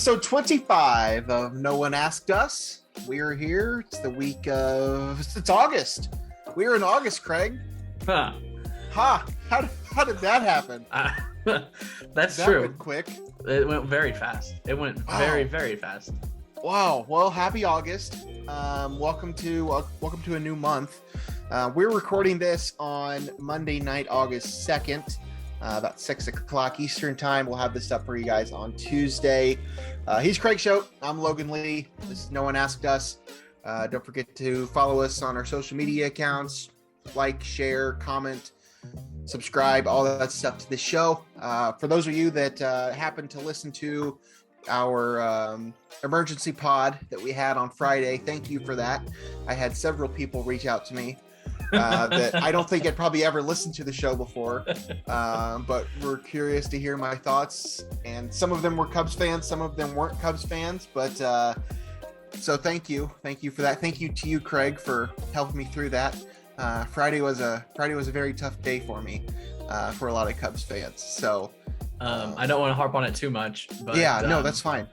Episode 25 of No One Asked Us. We are here. It's the week of... It's August. We're in August, Craig. Huh. How did that happen? That's that true. Went quick. It went very fast. It went very, very fast. Wow. Well, happy August. Welcome to a new month. We're recording this on Monday night, August 2nd. About 6 o'clock Eastern time. We'll have this up for you guys on Tuesday. He's Craig Show. I'm Logan Lee. This is No One Asked Us. Don't forget to follow us on our social media accounts. Like, share, comment, subscribe, all that stuff to the show. For those of you that happen to listen to our emergency pod that we had on Friday, thank you for that. I had several people reach out to me. That I don't think I'd probably ever listened to the show before, but were curious to hear my thoughts. And some of them were Cubs fans, some of them weren't Cubs fans. But so thank you for that. Thank you to you, Craig, for helping me through that. Friday was a very tough day for me, for a lot of Cubs fans. So I don't want to harp on it too much, but yeah, no, that's fine.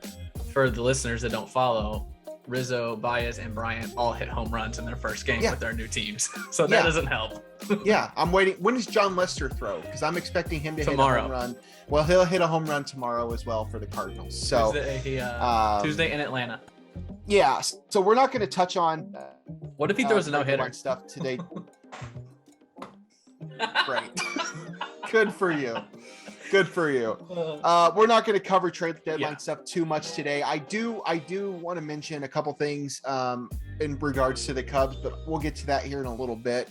For the listeners that don't follow, Rizzo, Baez, and Bryant all hit home runs in their first game with their new teams. So that doesn't help. Yeah, I'm waiting. When does John Lester throw? Because I'm expecting him to hit a home run. Well, he'll hit a home run tomorrow as well for the Cardinals. So Tuesday in Atlanta. Yeah, so we're not going to touch on what if he throws a no-hitter stuff today. Great. Good for you. We're not going to cover trade deadline stuff too much today. I do want to mention a couple things in regards to the Cubs, but we'll get to that here in a little bit.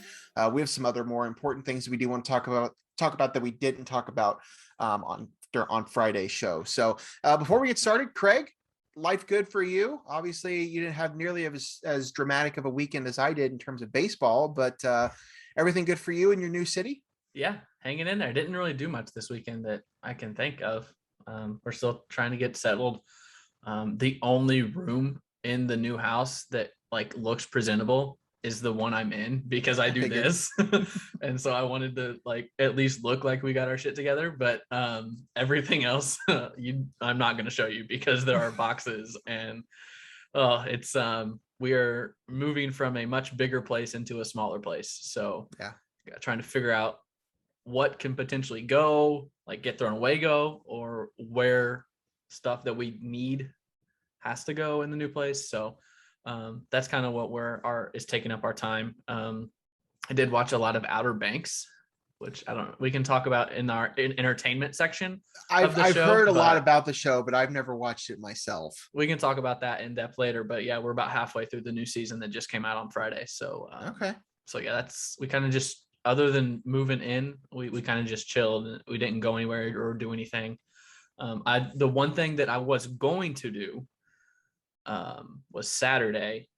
We have some other more important things we do want to talk about that we didn't talk about on Friday's show. So before we get started, Craig, life good for you? Obviously, you didn't have nearly as dramatic of a weekend as I did in terms of baseball, but everything good for you in your new city? Yeah, hanging in there. Didn't really do much this weekend that I can think of. We're still trying to get settled. The only room in the new house that looks presentable is the one I'm in because I do this. And so I wanted to at least look like we got our shit together. But everything else, I'm not going to show you because there are boxes and it's we are moving from a much bigger place into a smaller place. So trying to figure out what can potentially go, get thrown away, or where stuff that we need has to go in the new place. So that's kind of what is taking up our time. I did watch a lot of Outer Banks, which we can talk about in our entertainment section. I've heard a lot about the show, but I've never watched it myself. We can talk about that in depth later, but yeah, we're about halfway through the new season that just came out on Friday. So, So yeah, we kind of just, other than moving in, we kind of just chilled. We didn't go anywhere or do anything. The one thing that I was going to do was Saturday.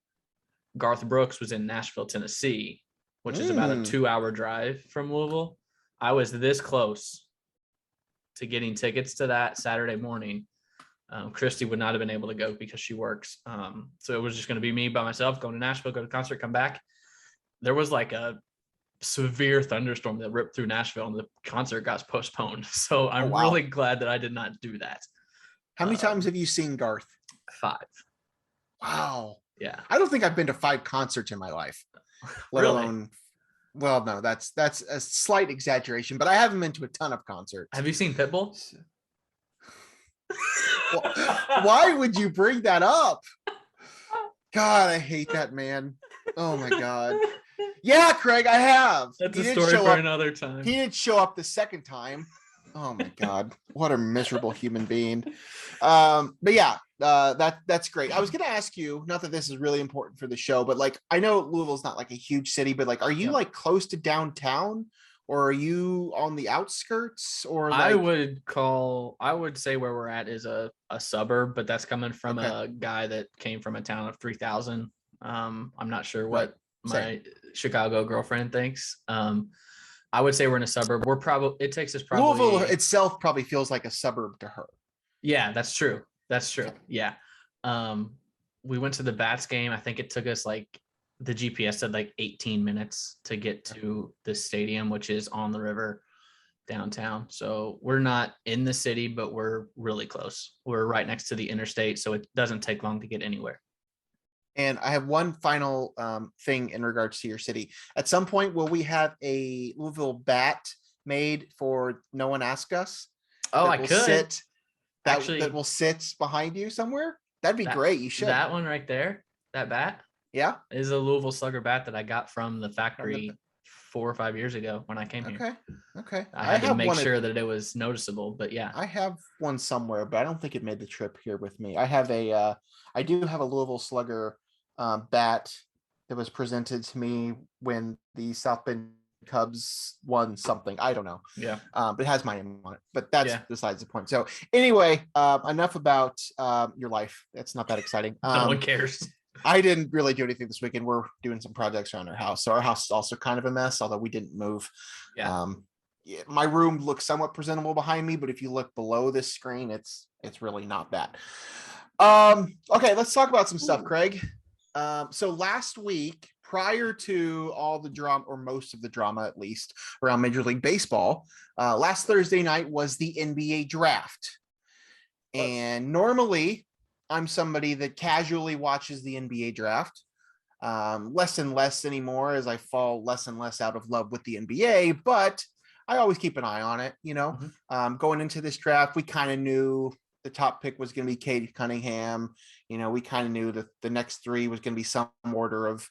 Garth Brooks was in Nashville, Tennessee, which is about a 2-hour drive from Louisville. I was this close to getting tickets to that Saturday morning. Christy would not have been able to go because she works. So it was just going to be me by myself, going to Nashville, go to concert, come back. There was a severe thunderstorm that ripped through Nashville and the concert got postponed. So I'm really glad that I did not do that. How many times have you seen Garth? 5. Wow. Yeah. I don't think I've been to 5 concerts in my life, let alone, well, no, that's a slight exaggeration, but I haven't been to a ton of concerts. Have you seen Pitbull? Why would you bring that up? God, I hate that man. Oh my God. Yeah, Craig, I have. That's a story for another time. He didn't show up the second time. Oh my God, what a miserable human being. But yeah, that's great. I was going to ask you, not that this is really important for the show, but I know Louisville's not a huge city, but are you close to downtown, or are you on the outskirts? Or I would say where we're at is a suburb, but that's coming from a guy that came from a town of 3,000. I'm not sure what my Chicago girlfriend thinks. I would say we're in a suburb. It takes us probably. Louisville itself probably feels like a suburb to her. Yeah, that's true. Yeah. We went to the Bats game. I think it took us the GPS said 18 minutes to get to the stadium, which is on the river. downtown. So we're not in the city, but we're really close. We're right next to the interstate, so it doesn't take long to get anywhere. And I have one final thing in regards to your city. At some point, will we have a Louisville bat made for No One Ask Us? Oh, that I will could sit actually. that will sit behind you somewhere? That'd be great. You should. That one right there, that bat, Yeah. is a Louisville Slugger bat that I got from the factory 4 or 5 years ago when I came here. Okay. I had to have make one sure that it was noticeable, but yeah. I have one somewhere, but I don't think it made the trip here with me. I do have a Louisville Slugger bat that was presented to me when the South Bend Cubs won something. I don't know. Yeah. But it has my name on it. But that's Yeah. besides the point. So anyway, enough about your life. It's not that exciting. No one cares. I didn't really do anything this weekend. We're doing some projects around our house. So our house is also kind of a mess, although we didn't move. Yeah. Yeah, my room looks somewhat presentable behind me, but if you look below this screen, it's really not bad. Okay, let's talk about some stuff, Craig. So last week, prior to all the drama, or most of the drama at least, around Major League Baseball, last Thursday night was the NBA draft. And normally I'm somebody that casually watches the NBA draft. Less and less anymore as I fall less and less out of love with the NBA, but I always keep an eye on it. Going into this draft, we kind of knew the top pick was going to be Cade Cunningham. We kind of knew that the next three was going to be some order of,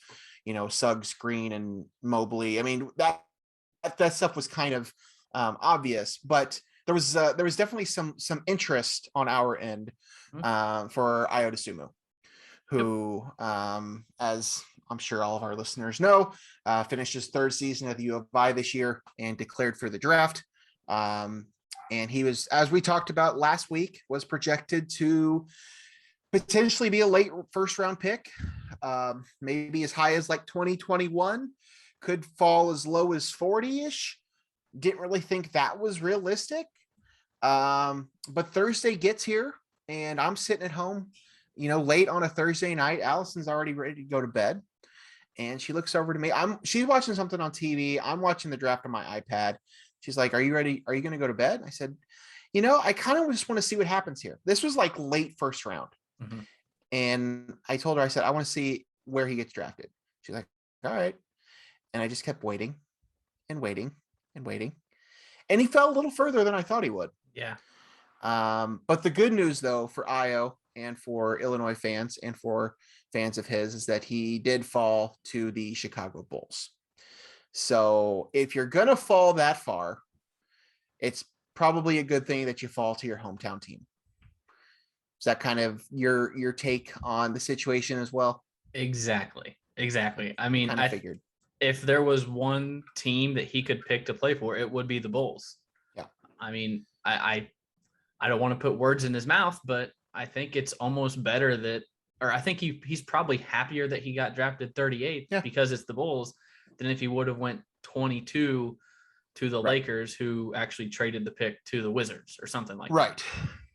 Suggs, Green, and Mobley. I mean, that stuff was kind of obvious, but there was definitely some interest on our end for Ayo Dosunmu, who, as I'm sure all of our listeners know, finished his third season at the U of I this year and declared for the draft. And he was, as we talked about last week, was projected to potentially be a late first round pick, maybe as high as like 2021, could fall as low as 40-ish. Didn't really think that was realistic. But Thursday gets here and I'm sitting at home, late on a Thursday night. Allison's already ready to go to bed. And she looks over to me. She's watching something on TV. I'm watching the draft on my iPad. She's like, "Are you ready? Are you going to go to bed?" I said, I kind of just want to see what happens here. This was like late first round. Mm-hmm. And I told her, I said, "I want to see where he gets drafted." She's like, "All right." And I just kept waiting and waiting and waiting. And he fell a little further than I thought he would. Yeah. But the good news, though, for Ayo and for Illinois fans and for fans of his is that he did fall to the Chicago Bulls. So if you're going to fall that far, it's probably a good thing that you fall to your hometown team. Is that kind of your take on the situation as well? Exactly. I mean, I figured if there was one team that he could pick to play for, it would be the Bulls. Yeah. I mean, I don't want to put words in his mouth, but I think it's almost better that, or I think he's probably happier that he got drafted 38th because it's the Bulls than if he would have went 22 to the Lakers, who actually traded the pick to the Wizards or something like that.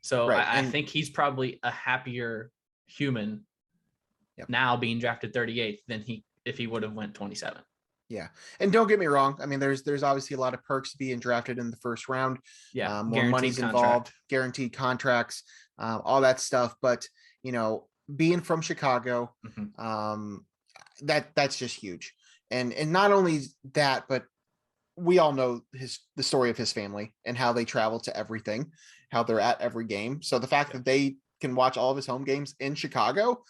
So I think he's probably a happier human now being drafted 38th than if he would have went 27. Yeah. And don't get me wrong. I mean, there's obviously a lot of perks to being drafted in the first round. Yeah. More money's involved, guaranteed contracts, all that stuff. But, being from Chicago, that's just huge. And not only that, but we all know the story of his family and how they travel to everything, how they're at every game. So the fact that they can watch all of his home games in Chicago,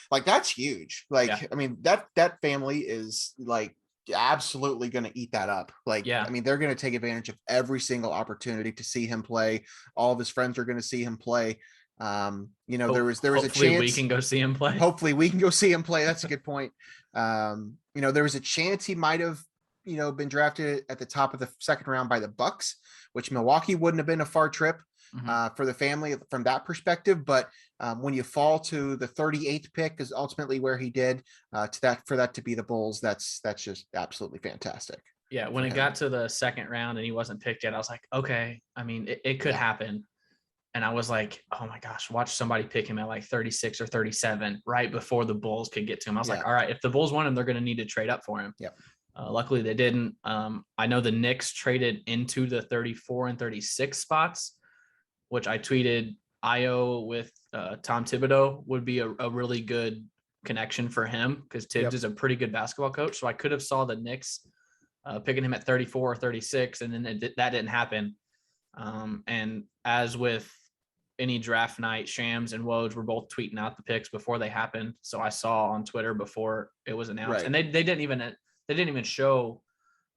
like, that's huge. Like, I mean, that family is like absolutely going to eat that up. Like, I mean, they're going to take advantage of every single opportunity to see him play. All of his friends are going to see him play. There was a chance we can go see him play. Hopefully we can go see him play. That's a good point. There was a chance he might have, been drafted at the top of the second round by the Bucks, which Milwaukee wouldn't have been a far trip for the family from that perspective. But when you fall to the 38th pick is ultimately where he did, for that to be the Bulls, that's just absolutely fantastic. Yeah. When it got to the second round and he wasn't picked yet, I was like, okay, I mean, it could happen. And I was like, oh my gosh, watch somebody pick him at like 36 or 37 right before the Bulls could get to him. I was like, all right, if the Bulls want him, they're going to need to trade up for him. Yep. Luckily, they didn't. I know the Knicks traded into the 34 and 36 spots, which I tweeted Ayo with Tom Thibodeau would be a really good connection for him because Tibbs is a pretty good basketball coach. So I could have saw the Knicks picking him at 34 or 36, and then that didn't happen. And as with any draft night, Shams and Woj were both tweeting out the picks before they happened. So I saw on Twitter before it was announced, and they didn't even show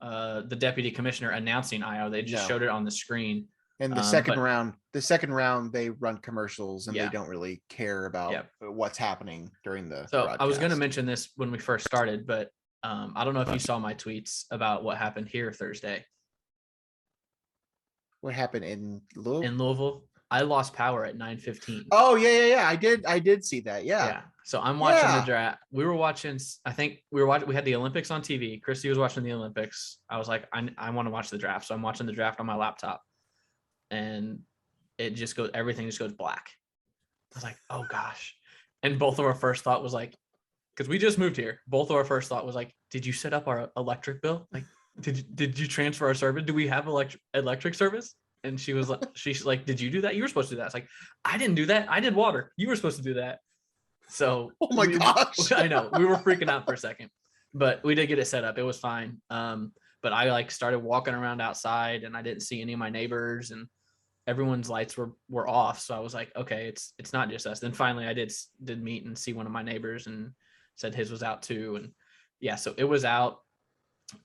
the deputy commissioner announcing Ayo. They just showed it on the screen. And the second round, they run commercials and they don't really care about what's happening during the broadcast. I was going to mention this when we first started, but I don't know if you saw my tweets about what happened here Thursday. What happened in Louisville? In Louisville, I lost power at 9:15. Oh yeah. I did see that. Yeah. So I'm watching the draft. We were watching. I think we had the Olympics on TV. Christy was watching the Olympics. I was like, I want to watch the draft, so I'm watching the draft on my laptop, and everything just goes black. I was like, oh gosh. And both of our first thought was like, because we just moved here. Both of our first thought was like, did you set up our electric bill? Like, did you transfer our service? Do we have electric service? And she's like, did you do that? You were supposed to do that. It's like, I didn't do that. I did water. You were supposed to do that. So oh my gosh. I know we were freaking out for a second, but we did get it set up. It was fine. But I started walking around outside and I didn't see any of my neighbors and everyone's lights were off. So I was like, okay, it's not just us. Then finally I did meet and see one of my neighbors and said his was out too. And yeah, so it was out.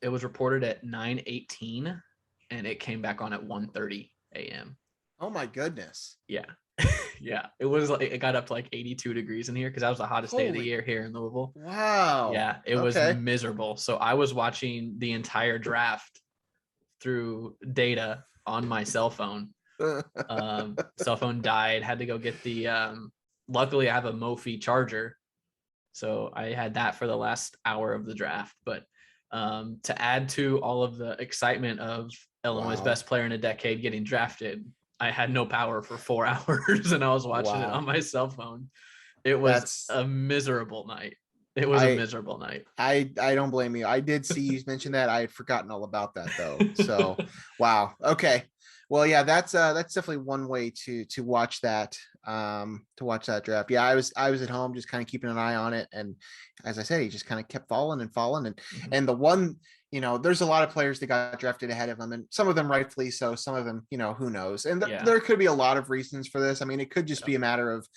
It was reported at 9:18 and it came back on at 1:30 a.m. Oh my goodness. Yeah. Yeah. It was like, it got up to like 82 degrees in here because that was the hottest day of the year here in Louisville. Wow. Yeah. It was miserable. So I was watching the entire draft through data on my cell phone. Cell phone died, had to go get the luckily I have a Mophie charger. So I had that for the last hour of the draft. But to add to all of the excitement of Illinois' best player in a decade getting drafted, I had no power for 4 hours and I was watching it on my cell phone. It was a miserable night. It was a miserable night. I don't blame you. I did see you mention that. I had forgotten all about that though. So wow. Okay. Well, yeah, that's definitely one way to watch that draft. Yeah, I was at home just kind of keeping an eye on it, and as I said, he just kind of kept falling and the one, there's a lot of players that got drafted ahead of him, and some of them rightfully so, some of them, who knows, and there could be a lot of reasons for this. I mean, it could just be a matter of,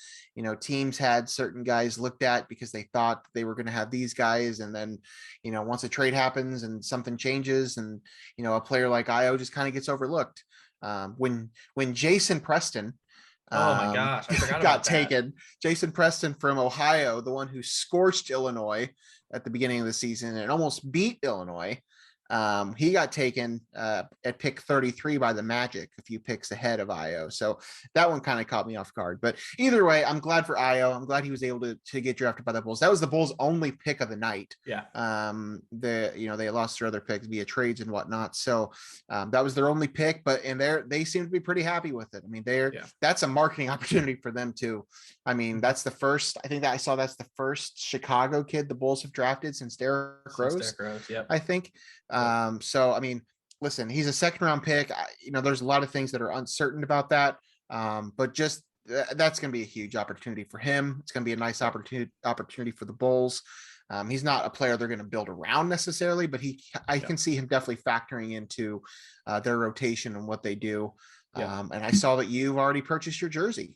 teams had certain guys looked at because they thought they were going to have these guys, and then, once a trade happens and something changes, and a player like Ayo just kind of gets overlooked. When Jason Preston oh my gosh, I forgot got taken. Jason Preston from Ohio, the one who scorched Illinois at the beginning of the season and almost beat Illinois. He got taken at pick 33 by the Magic, a few picks ahead of Ayo. So that one kind of caught me off guard. But either way, I'm glad for Ayo. I'm glad he was able to get drafted by the Bulls. That was the Bulls' only pick of the night. Yeah. They lost their other picks via trades and whatnot. So that was their only pick. But they seem to be pretty happy with it. I mean, that's a marketing opportunity for them too. I mean, that's the first. I think that I saw that's the first Chicago kid the Bulls have drafted since Derrick Rose. I think. So, I mean, listen, he's a second round pick. There's a lot of things that are uncertain about that. But just that's going to be a huge opportunity for him. It's going to be a nice opportunity for the Bulls. He's not a player they're going to build around necessarily, but I can see him definitely factoring into their rotation and what they do. And I saw that you've already purchased your jersey.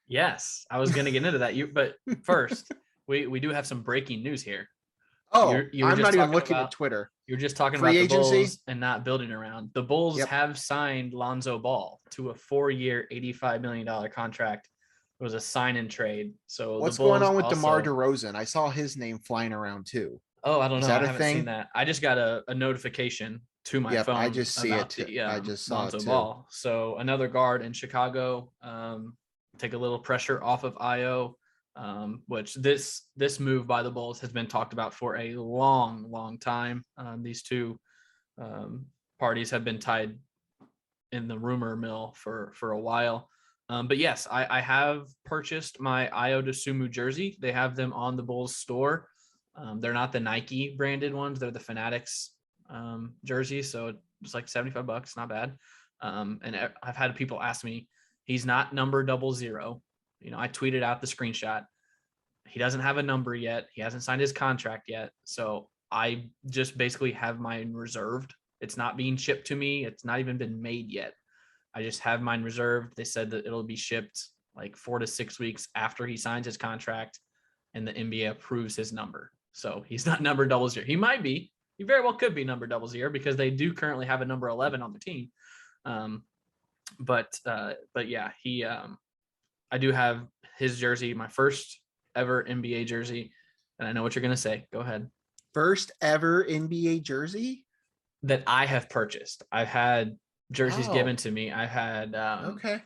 Yes, I was going to get into that. But first, we do have some breaking news here. Oh, I'm not even looking at Twitter. You're just talking about the Bulls and not building around. The Bulls have signed Lonzo Ball to a 4-year, $85 million contract. It was a sign and trade. So what's going on with DeMar DeRozan? I saw his name flying around too. Oh, I don't know. I haven't seen that. I just got a notification to my phone. I just see it. I just saw Lonzo it too. Ball. So another guard in Chicago. Take a little pressure off of Ayo. Which this move by the Bulls has been talked about for a long time. These two parties have been tied in the rumor mill for a while. But yes, I have purchased my Dosunmu jersey. They have them on the Bulls store. They're not the Nike branded ones. They're the Fanatics jerseys. So it's like $75, not bad. And I've had people ask me, he's not number 00. I tweeted out the screenshot. He doesn't have a number yet. He hasn't signed his contract yet. So I just basically have mine reserved. It's not being shipped to me. It's not even been made yet. I just have mine reserved. They said that it'll be shipped like 4 to 6 weeks after he signs his contract and the NBA approves his number. So he's not number 00. He might be. He very well could be number 00 because they do currently have a number 11 on the team. But yeah, I do have his jersey, my first ever NBA jersey. And I know what you're going to say. Go ahead. First ever NBA jersey that I have purchased. I've had jerseys given to me. I've had, okay.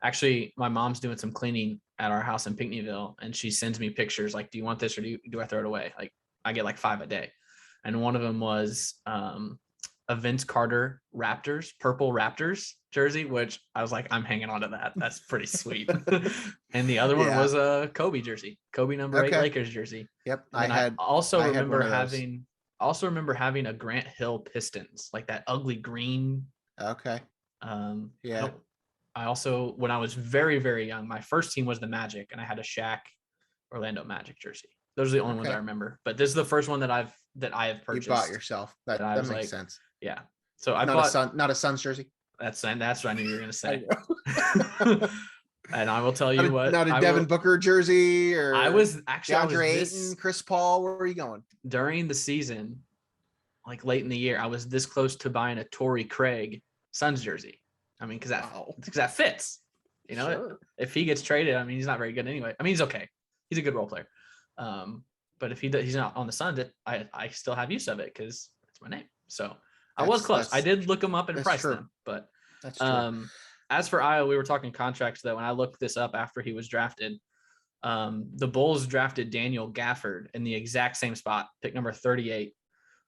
Actually, my mom's doing some cleaning at our house in Pinckneyville, and she sends me pictures like, do you want this or do I throw it away? Like, I get like 5 a day. And one of them was a Vince Carter purple Raptors jersey, which I was like, I'm hanging on to that. That's pretty sweet. And the other one was a Kobe jersey, Kobe number 8 Lakers jersey. Yep. I also remember having a Grant Hill Pistons, like that ugly green. Okay. Yeah. I also, when I was very, very young, my first team was the Magic, and I had a Shaq Orlando Magic jersey. Those are the only ones I remember. But this is the first one that I have purchased. You bought yourself. That makes sense. Yeah. So I not a Suns jersey. That's what I knew you were going to say. And I will tell you not a Devin Booker jersey, or I was actually DeAndre Ayton, Chris Paul. Where are you going? During the season, like late in the year, I was this close to buying a Torrey Craig Suns jersey. I mean, because that fits. Sure. If he gets traded, I mean, he's not very good anyway. I mean, he's okay. He's a good role player. But if he's not on the Suns, I still have use of it because it's my name. So I was close. I did look him up and price them, but that's true. As for Ayo, we were talking contracts though. When I looked this up after he was drafted, the Bulls drafted Daniel Gafford in the exact same spot, pick number 38,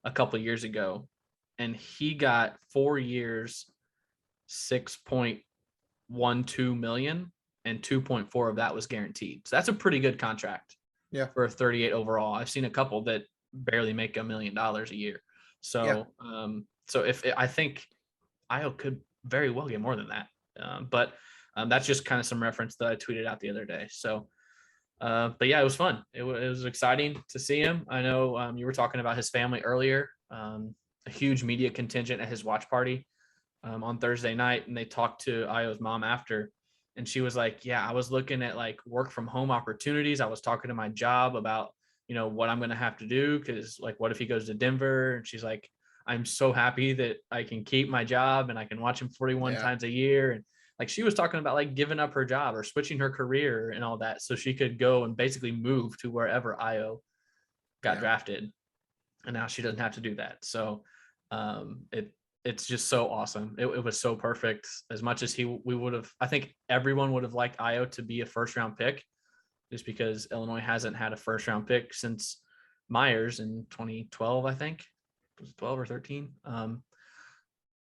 a couple of years ago, and he got 4 years, $6.12 million, and 2.4 of that was guaranteed. So that's a pretty good contract. Yeah. For a 38 overall. I've seen a couple that barely make $1 million a year. So, I think Ayo could very well get more than that. But that's just kind of some reference that I tweeted out the other day. So, but yeah, it was fun. It was exciting to see him. I know you were talking about his family earlier. A huge media contingent at his watch party on Thursday night, and they talked to Ayo's mom after. And she was like, yeah, I was looking at like work from home opportunities. I was talking to my job about, what I'm going to have to do. Cause like, what if he goes to Denver? And she's like, I'm so happy that I can keep my job and I can watch him 41 times a year. And like, she was talking about like giving up her job or switching her career and all that. So she could go and basically move to wherever Ayo got drafted. And now she doesn't have to do that. So it's just so awesome. It was so perfect. As much as I think everyone would have liked Ayo to be a first round pick, just because Illinois hasn't had a first round pick since Myers in 2012, I think. It was 12 or 13.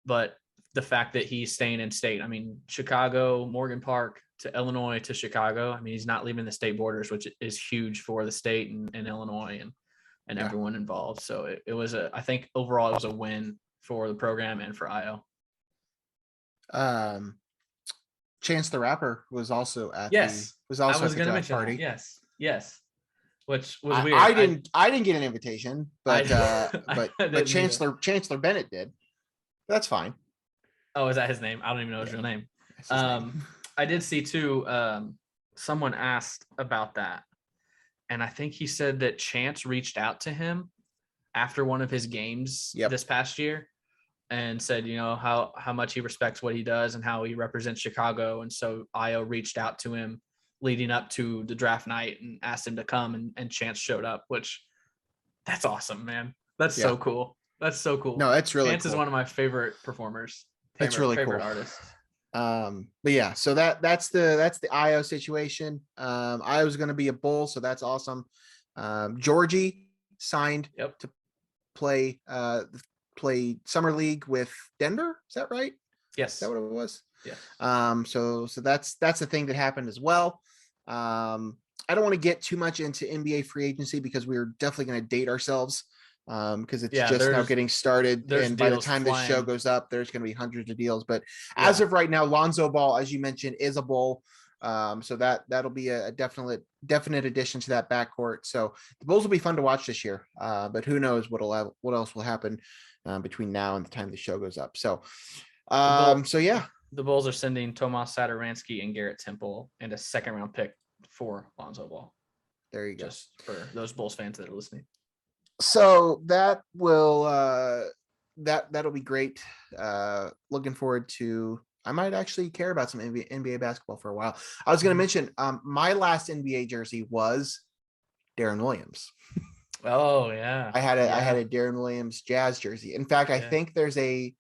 But the fact that he's staying in state, I mean, Chicago, Morgan Park to Illinois to Chicago. I mean, he's not leaving the state borders, which is huge for the state and Illinois and everyone involved. So it was I think overall it was a win for the program and for Ayo. Chance the Rapper was also at the draft party. Yes. Which was weird. I didn't get an invitation, but Chancellor Bennett did. That's fine. Oh, is that his name? I don't even know his real name. I did see too. Someone asked about that, and I think he said that Chance reached out to him after one of his games this past year and said, how much he respects what he does and how he represents Chicago. And so Ayo reached out to him leading up to the draft night and asked him to come, and Chance showed up, which that's awesome, man. That's so cool. That's so cool. No, it's really Chance cool. is one of my favorite performers. It's really favorite cool. Artists. But yeah, so that's the Ayo situation. Ayo's going to be a Bull, so that's awesome. Georgie signed to play summer league with Denver. Is that right? Yes. Is that what it was? Yes. So that's the thing that happened as well. I don't want to get too much into NBA free agency because we're definitely going to date ourselves because it's just now getting started. There's And by the deals time this show flying. goes up, there's going to be hundreds of deals. But as of right now, Lonzo Ball, as you mentioned, is a Bull. So that'll be a definite addition to that backcourt. So the Bulls will be fun to watch this year. But who knows what else will happen between now and the time the show goes up. So yeah. The Bulls are sending Tomas Satoransky and Garrett Temple and a second-round pick for Lonzo Ball. There you go. Just for those Bulls fans that are listening. So that will that'll be great. Looking forward to. I might actually care about some NBA basketball for a while. I was going to mention my last NBA jersey was Deron Williams. Oh yeah, I had a Deron Williams Jazz jersey. In fact, I think there's a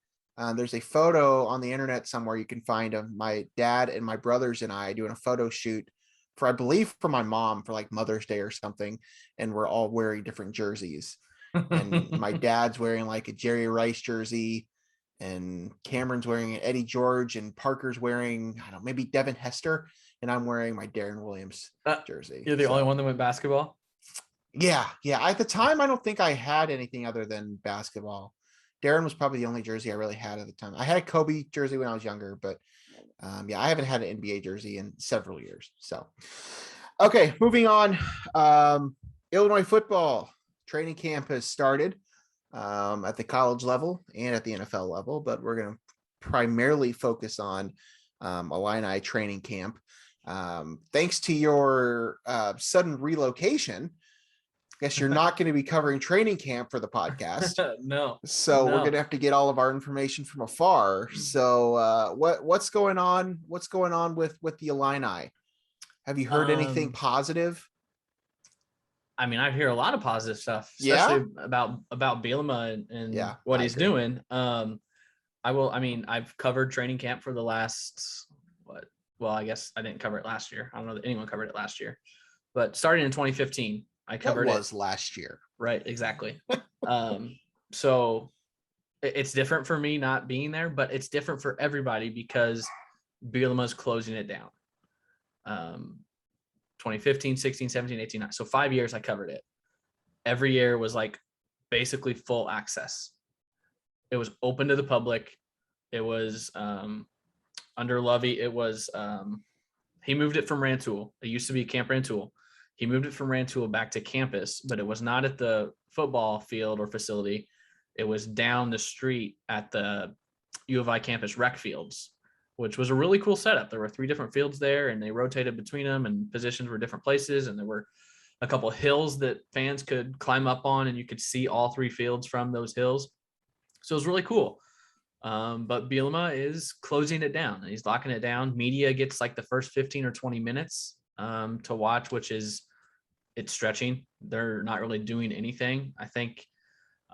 photo on the internet somewhere you can find of my dad and my brothers and I doing a photo shoot for, I believe, for my mom for like Mother's Day or something, and we're all wearing different jerseys. And my dad's wearing like a Jerry Rice jersey, and Cameron's wearing an Eddie George, and Parker's wearing, I don't know, maybe Devin Hester, and I'm wearing my Deron Williams jersey. You're the only one that went basketball? Yeah. At the time, I don't think I had anything other than basketball. Deron was probably the only jersey I really had at the time. I had a Kobe jersey when I was younger, but I haven't had an NBA jersey in several years. So, okay, moving on. Illinois football training camp has started at the college level and at the NFL level, but we're going to primarily focus on Illini training camp. Thanks to your sudden relocation, I guess you're not going to be covering training camp for the podcast. No. So we're going to have to get all of our information from afar. So what's going on? What's going on with the Illini? Have you heard anything positive? I mean, I hear a lot of positive stuff, especially about Bielema and what he's doing. I've covered training camp for the last, I guess I didn't cover it last year. I don't know that anyone covered it last year, but starting in 2015, I covered it last year. Right. Exactly. So it's different for me not being there, but it's different for everybody because Bielema's closing it down. 2015, 16, 17, 18, 19. So 5 years I covered it. Every year was like basically full access. It was open to the public. It was under Lovey. It was he moved it from Rantoul. It used to be Camp Rantoul. He moved it from Rantoul back to campus, but it was not at the football field or facility. It was down the street at the U of I campus rec fields, which was a really cool setup. There were 3 different fields there, and they rotated between them, and positions were different places. And there were a couple of hills that fans could climb up on, and you could see all 3 fields from those hills. So it was really cool. But Bielema is closing it down, and he's locking it down. Media gets like the first 15 or 20 minutes to watch, which is, it's stretching. They're not really doing anything. I think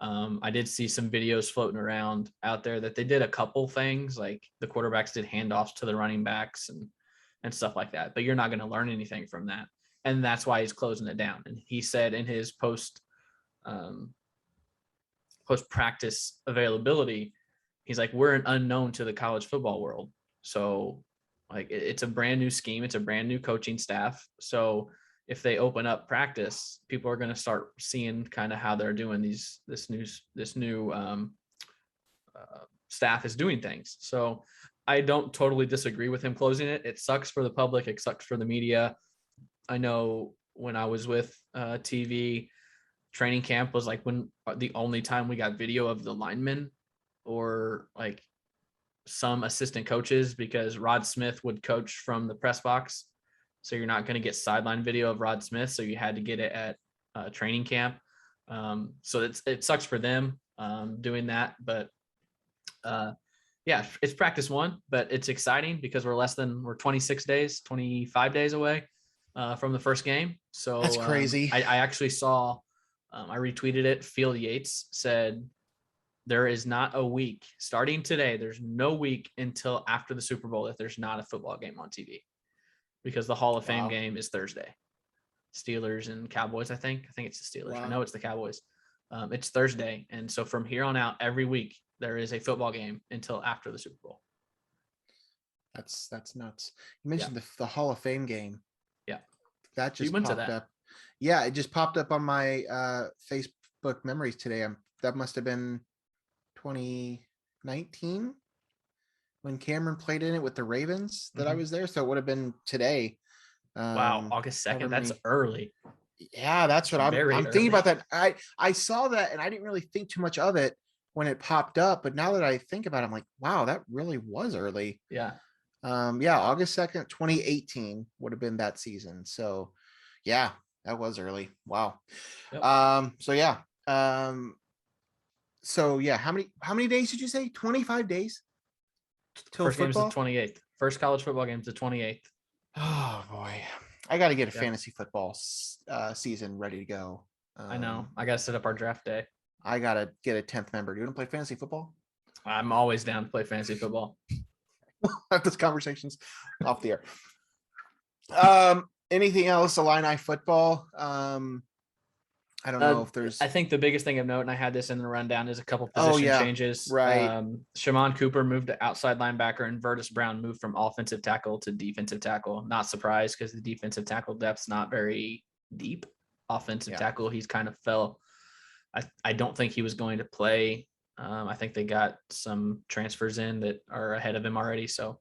I did see some videos floating around out there that they did a couple things, like the quarterbacks did handoffs to the running backs and stuff like that, but you're not going to learn anything from that. And that's why he's closing it down. And he said in his post practice availability, he's like, we're an unknown to the college football world. So like, it's a brand new scheme. It's a brand new coaching staff. So if they open up practice, people are going to start seeing kind of how they're doing this new staff is doing things. So I don't totally disagree with him closing it. It sucks for the public. It sucks for the media. I know when I was with TV, training camp was like when the only time we got video of the linemen or like some assistant coaches, because Rod Smith would coach from the press box. So you're not going to get sideline video of Rod Smith. So you had to get it at training camp. So it sucks for them doing that. But it's practice 1, but it's exciting because we're 25 days away from the first game. So that's crazy. I actually saw, I retweeted it. Field Yates said, there is not a week starting today. There's no week until after the Super Bowl if there's not a football game on TV. Because the Hall of Fame game is Thursday. Steelers and Cowboys, I think. I think it's the Steelers. Wow. I know it's the Cowboys. It's Thursday. And so from here on out, every week, there is a football game until after the Super Bowl. That's nuts. You mentioned the Hall of Fame game. Yeah. That You just went to popped that. up. Yeah, it just popped up on my Facebook memories today. That must have been 2019 when Cameron played in it with the Ravens that I Mhm. was there. So it would have been today. Wow, August However 2nd. That's many. early. Yeah, that's what Very I'm thinking early. about that. I saw that and I didn't really think too much of it when it popped up, but now that I think about it, I'm like, wow, that really was early. Yeah. Yeah, August 2nd, 2018 would have been that season. So yeah, that was early. Wow. Yep. So yeah. So yeah, how many days did you say? 25 days till First game is the football? 28th. First college football game is the 28th. Oh boy. I got to get a Yeah, fantasy football season ready to go. I know. Um, I got to set up our draft day. I got to get a 10th member. Do you want to play fantasy football? I'm always down to play fantasy football. Have this conversations off the air. Anything else? Illini football. I don't know if I there's. think the biggest thing of note, and I had this in the rundown, is a couple Oh position yeah, changes. right. Shimon Cooper moved to outside linebacker, and Vertus Brown moved from offensive tackle to defensive tackle. Not surprised because the defensive tackle depth's not very deep. Offensive Yeah, tackle, he's kind of fell. I don't think he was going to play. I think they got some transfers in that are ahead of him already. So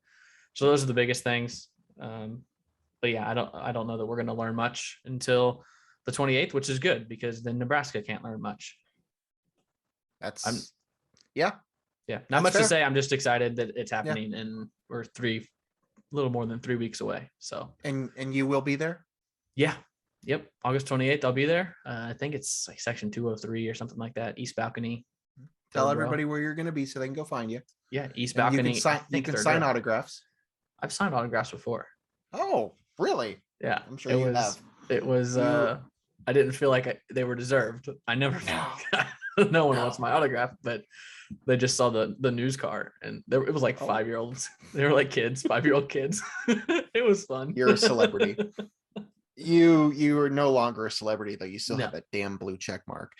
those are the biggest things. But yeah, I don't know that we're going to learn much until the 28th, which is good because then Nebraska can't learn much. I'm that's yeah, Yeah, not that's much to fair. say. I'm just excited that it's Yeah, happening and we're a little more than 3 weeks away. So and you will be there. yeah, yep. August 28th, I'll be there. I think it's like section 203 or something like that. East balcony, Tell third row. everybody where you're going to be so they can go find you, Yeah, East and you can balcony. I sign. You think can third sign row. autographs. I've signed autographs before. Oh, really? Yeah, I'm sure you have. it was. You I didn't feel like they were deserved. I never. no, No one wants no. my autograph, but they just saw the news car and it was like Oh, 5-year-olds. They were like kids, 5-year-old kids. It was fun. you're a celebrity. You are no longer a celebrity though. You still No. have that damn blue check mark.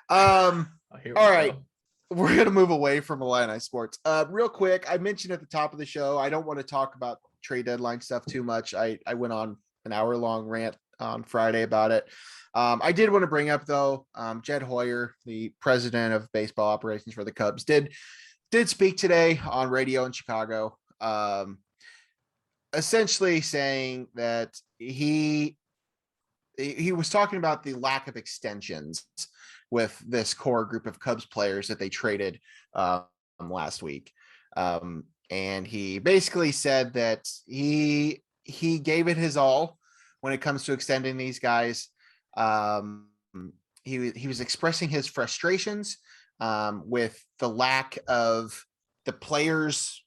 Oh, here we All right. go. We're gonna move away from Illini sports. Real quick, I mentioned at the top of the show, I don't want to talk about trade deadline stuff too much. I went on an hour-long rant on Friday about it. I did want to bring up though, Jed Hoyer, the president of baseball operations for the Cubs, did speak today on radio in Chicago, essentially saying that he was talking about the lack of extensions with this core group of Cubs players that they traded last week. And he basically said that he gave it his all when it comes to extending these guys. He was expressing his frustrations with the lack of the players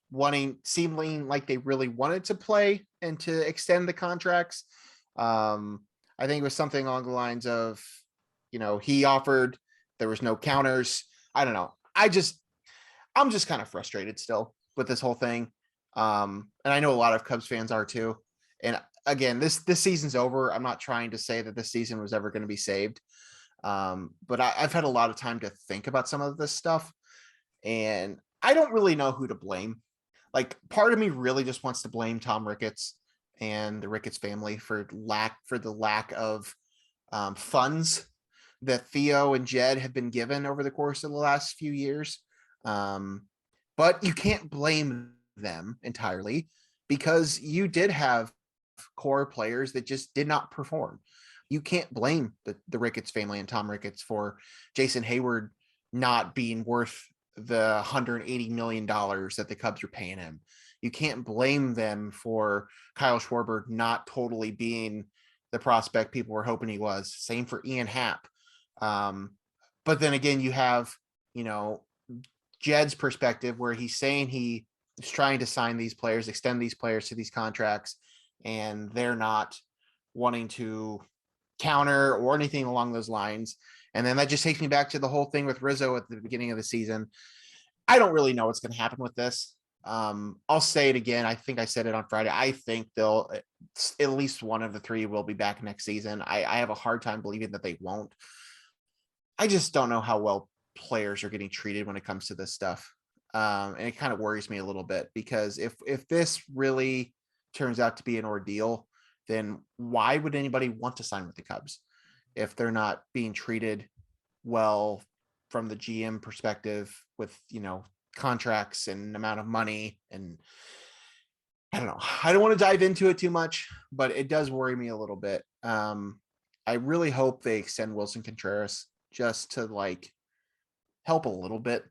seeming like they really wanted to play and to extend the contracts. I think it was something along the lines of, he offered, there was no counters. I don't know. I'm just kind of frustrated still with this whole thing. And I know a lot of Cubs fans are too. And again, this season's over. I'm not trying to say that this season was ever going to be saved. But I've had a lot of time to think about some of this stuff, and I don't really know who to blame. Like, part of me really just wants to blame Tom Ricketts and the Ricketts family for the lack of funds that Theo and Jed have been given over the course of the last few years. But you can't blame them entirely because you did have core players that just did not perform. You can't blame the Ricketts family and Tom Ricketts for Jason Hayward not being worth the $180 million that the Cubs are paying him. You can't blame them for Kyle Schwarber not totally being the prospect people were hoping he was. Same for Ian Happ. But then again, you have, Jed's perspective where he's saying he is trying to sign these players, extend these players to these contracts, and they're not wanting to counter or anything along those lines. And then that just takes me back to the whole thing with Rizzo at the beginning of the season. I don't really know what's going to happen with this. I'll say it again. I think I said it on Friday. I think they'll at least one of the three will be back next season. I have a hard time believing that they won't. I just don't know how well players are getting treated when it comes to this stuff. And it kind of worries me a little bit because if this really turns out to be an ordeal then why would anybody want to sign with the Cubs if they're not being treated well from the GM perspective with, contracts and amount of money? And I don't know. I don't want to dive into it too much, but it does worry me a little bit. I really hope they extend Wilson Contreras just to help a little bit,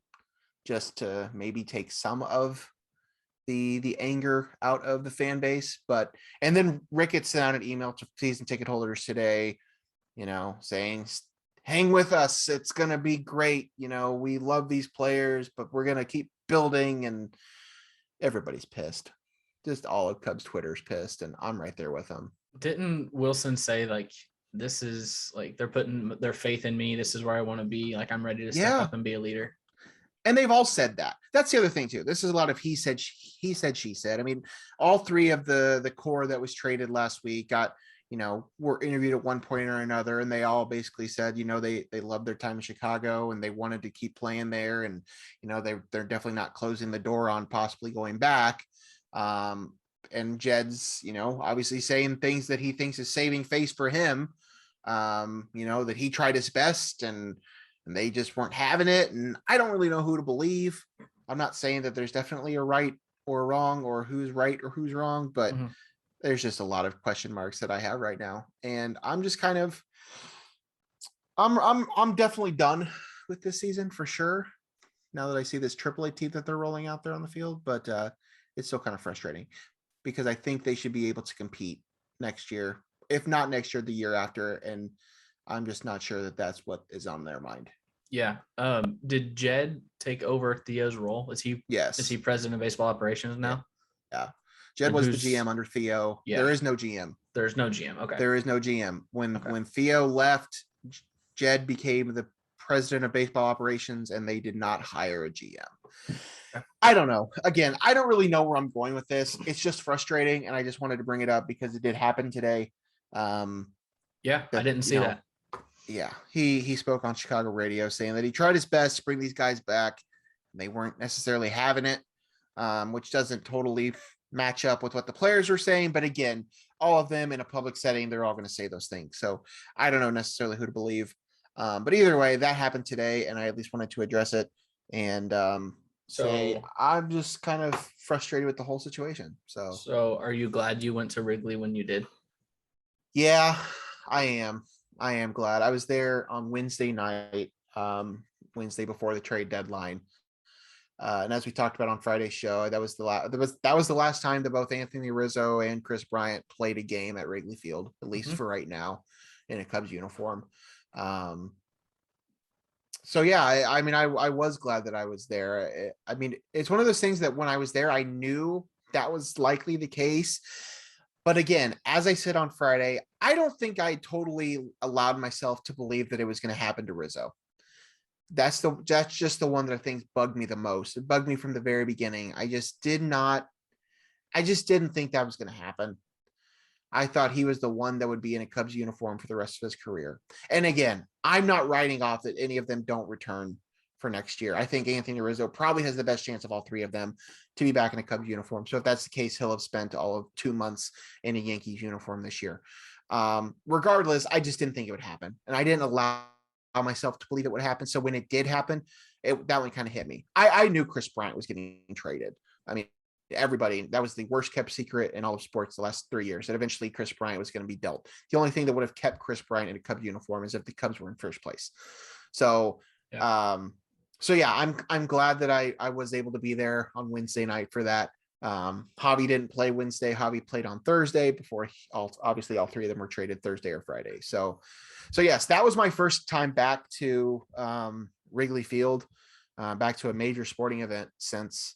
just to maybe take some of the anger out of the fan base. And then Ricketts sent out an email to season ticket holders today, saying, hang with us. It's going to be great. We love these players, but we're going to keep building. And everybody's pissed. Just all of Cubs Twitter's pissed. And I'm right there with them. Didn't Wilson say this is they're putting their faith in me. This is where I want to be. I'm ready to step up and be a leader. And they've all said that. That's the other thing too. This is a lot of he said, she said. I mean, all three of the core that was traded last week got, were interviewed at one point or another, and they all basically said, they loved their time in Chicago and they wanted to keep playing there. And, they're definitely not closing the door on possibly going back. And Jed's, obviously saying things that he thinks is saving face for him. That he tried his best and they just weren't having it. And I don't really know who to believe. I'm not saying that there's definitely a right or a wrong or who's right or who's wrong, but there's just a lot of question marks that I have right now. And I'm just kind of, I'm definitely done with this season for sure. Now that I see this AAA team that they're rolling out there on the field, but it's still kind of frustrating because I think they should be able to compete next year, if not next year, the year after. And I'm just not sure that that's what is on their mind. Yeah. Did Jed take over Theo's role? Yes. Is he president of baseball operations now? Yeah. Jed was the GM under Theo. Yeah. There is no GM. There's no GM. Okay. There is no GM. When Theo left, Jed became the president of baseball operations and they did not hire a GM. Okay. I don't know. Again, I don't really know where I'm going with this. It's just frustrating. And I just wanted to bring it up because it did happen today. I didn't see that. Yeah, he spoke on Chicago radio saying that he tried his best to bring these guys back. And they weren't necessarily having it, which doesn't totally match up with what the players were saying. But again, all of them in a public setting, they're all going to say those things. So I don't know necessarily who to believe. But either way, that happened today, and I at least wanted to address it. And so I'm just kind of frustrated with the whole situation. So are you glad you went to Wrigley when you did? Yeah, I am glad. I was there on Wednesday night, Wednesday before the trade deadline. And as we talked about on Friday's show, that was the last time that both Anthony Rizzo and Chris Bryant played a game at Wrigley Field, at least for right now, in a Cubs uniform. So yeah, I was glad that I was there. I mean, it's one of those things that when I was there, I knew that was likely the case. But again, as I said on Friday, I don't think I totally allowed myself to believe that it was going to happen to Rizzo. That's just the one that I think bugged me the most. It bugged me from the very beginning. I just didn't think that was going to happen. I thought he was the one that would be in a Cubs uniform for the rest of his career. And again, I'm not writing off that any of them don't return for next year. I think Anthony Rizzo probably has the best chance of all three of them to be back in a Cubs uniform. So if that's the case, he'll have spent all of 2 months in a Yankees uniform this year. Regardless, I just didn't think it would happen. And I didn't allow myself to believe it would happen. So when it did happen, that one kind of hit me. I knew Chris Bryant was getting traded. I mean, everybody, that was the worst kept secret in all of sports the last 3 years, that eventually Chris Bryant was going to be dealt. The only thing that would have kept Chris Bryant in a Cubs uniform is if the Cubs were in first place. So, I'm glad that I was able to be there on Wednesday night for that. Javi didn't play Wednesday. Javi played on Thursday before obviously all three of them were traded Thursday or Friday. So yes, that was my first time back to Wrigley Field, back to a major sporting event since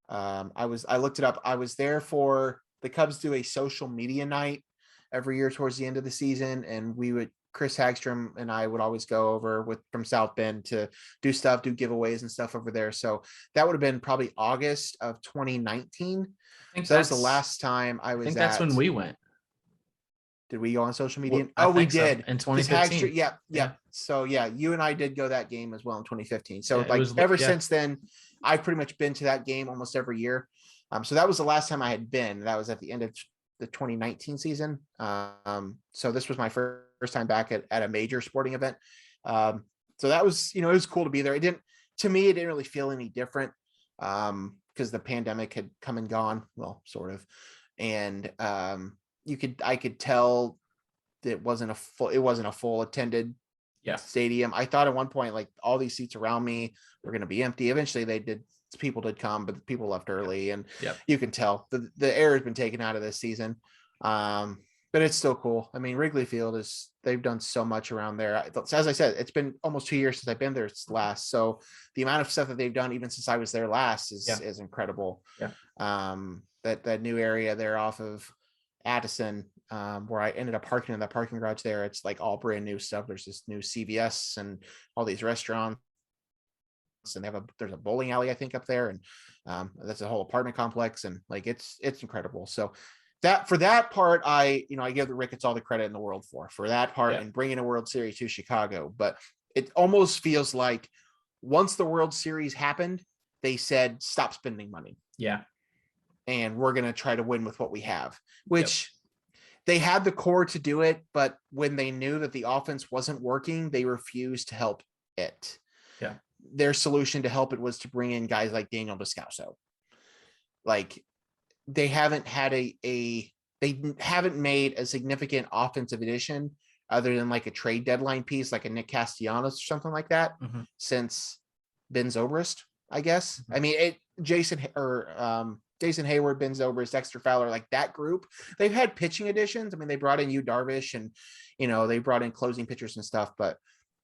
I looked it up. I was there for the Cubs do a social media night every year towards the end of the season. And Chris Hagstrom and I would always go over from South Bend to do giveaways and stuff over there. So that would have been probably August of 2019. So that was the last time I was. I think that's when we went. Did we go on social media? We did in 2015. Yeah. So yeah, you and I did go that game as well in 2015. So ever since then, I've pretty much been to that game almost every year. So that was the last time I had been. That was at the end of the 2019 season. So this was my first time back at a major sporting event. So that was, it was cool to be there. It didn't really feel any different because the pandemic had come and gone. Well, sort of. And I could tell that it wasn't a full attended stadium. I thought at one point, like, all these seats around me were going to be empty. Eventually people did come, but people left early, and you can tell the air has been taken out of this season. But it's still cool. I mean, Wrigley Field they've done so much around there. As I said, it's been almost 2 years since I've been there last. So the amount of stuff that they've done, even since I was there last, is incredible. That new area there off of Addison, where I ended up parking in that parking garage there, it's like all brand new stuff. There's this new CVS and all these restaurants, and there's a bowling alley, I think, up there, and that's a whole apartment complex, and like it's incredible. So for that part, I give the Ricketts all the credit in the world for that part and bringing a World Series to Chicago. But it almost feels like once the World Series happened, they said stop spending money. And we're going to try to win with what we have, which they had the core to do it. But when they knew that the offense wasn't working, they refused to help it. Their solution to help it was to bring in guys like Daniel Descalso. Like, they haven't made a significant offensive addition other than like a trade deadline piece, like a Nick Castellanos or something like that, since Ben Zobrist, I guess. I mean, Jason Hayward, Ben Zobrist, Dexter Fowler, like that group, they've had pitching additions. I mean, they brought in Yu Darvish, and they brought in closing pitchers and stuff, but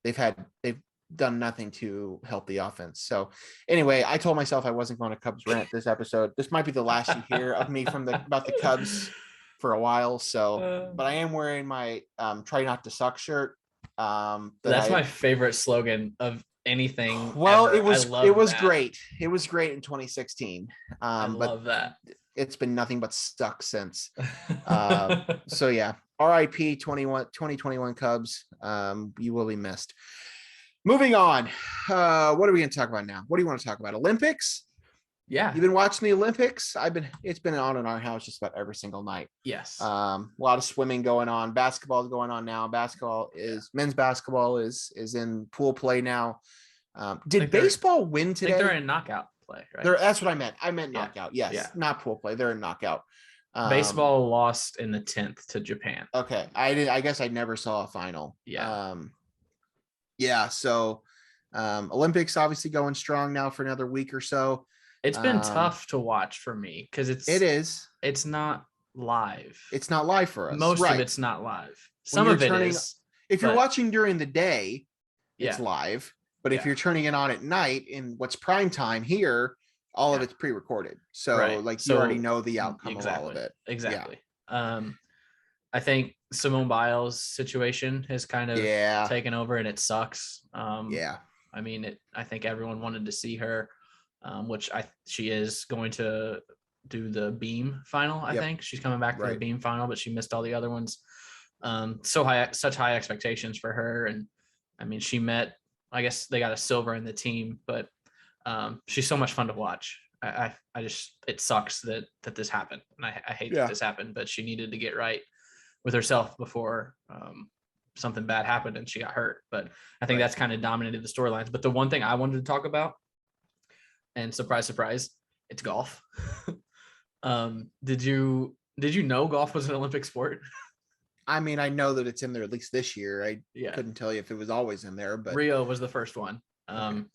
they've done nothing to help the offense. So anyway, I told myself I wasn't going to Cubs rant this episode. This might be the last you hear of me about the Cubs for a while. So, but I am wearing my try not to suck shirt. That's my favorite slogan of anything. Well, ever. it was great. It was great in 2016. I love that. It's been nothing but stuck since. So yeah, RIP 2021 Cubs. You will be missed. Moving on. What are we going to talk about now? What do you want to talk about? Olympics? Yeah. You've been watching the Olympics? It's been on in our house just about every single night. Yes. A lot of swimming going on. Basketball is going on now. Men's basketball is in pool play now. Did baseball win today? I think they're in knockout play, right? That's what I meant. I meant knockout. Yes. Yeah. Not pool play. They're in knockout. Baseball lost in the 10th to Japan. Okay. I guess I never saw a final. So Olympics obviously going strong now for another week or so. It's been tough to watch for me because it's not live. It's not live for us. Most of it's not live. Some of it is. If you're watching during the day, it's live. But if you're turning it on at night in what's prime time here, all of it's pre-recorded. So you already know the outcome of all of it. Exactly. I think Simone Biles' situation has kind of taken over, and it sucks. I mean, I think everyone wanted to see her, which she is going to do the beam final. I think she's coming back for the beam final, but she missed all the other ones. Such high expectations for her, and I mean, I guess they got a silver in the team, but she's so much fun to watch. It sucks that this happened, and I hate that this happened, but she needed to get right with herself before something bad happened and she got hurt. But I think that's kind of dominated the storylines. But the one thing I wanted to talk about, and surprise, surprise, it's golf. Did you know golf was an Olympic sport? I mean, I know that it's in there at least this year. I couldn't tell you if it was always in there, but Rio was the first one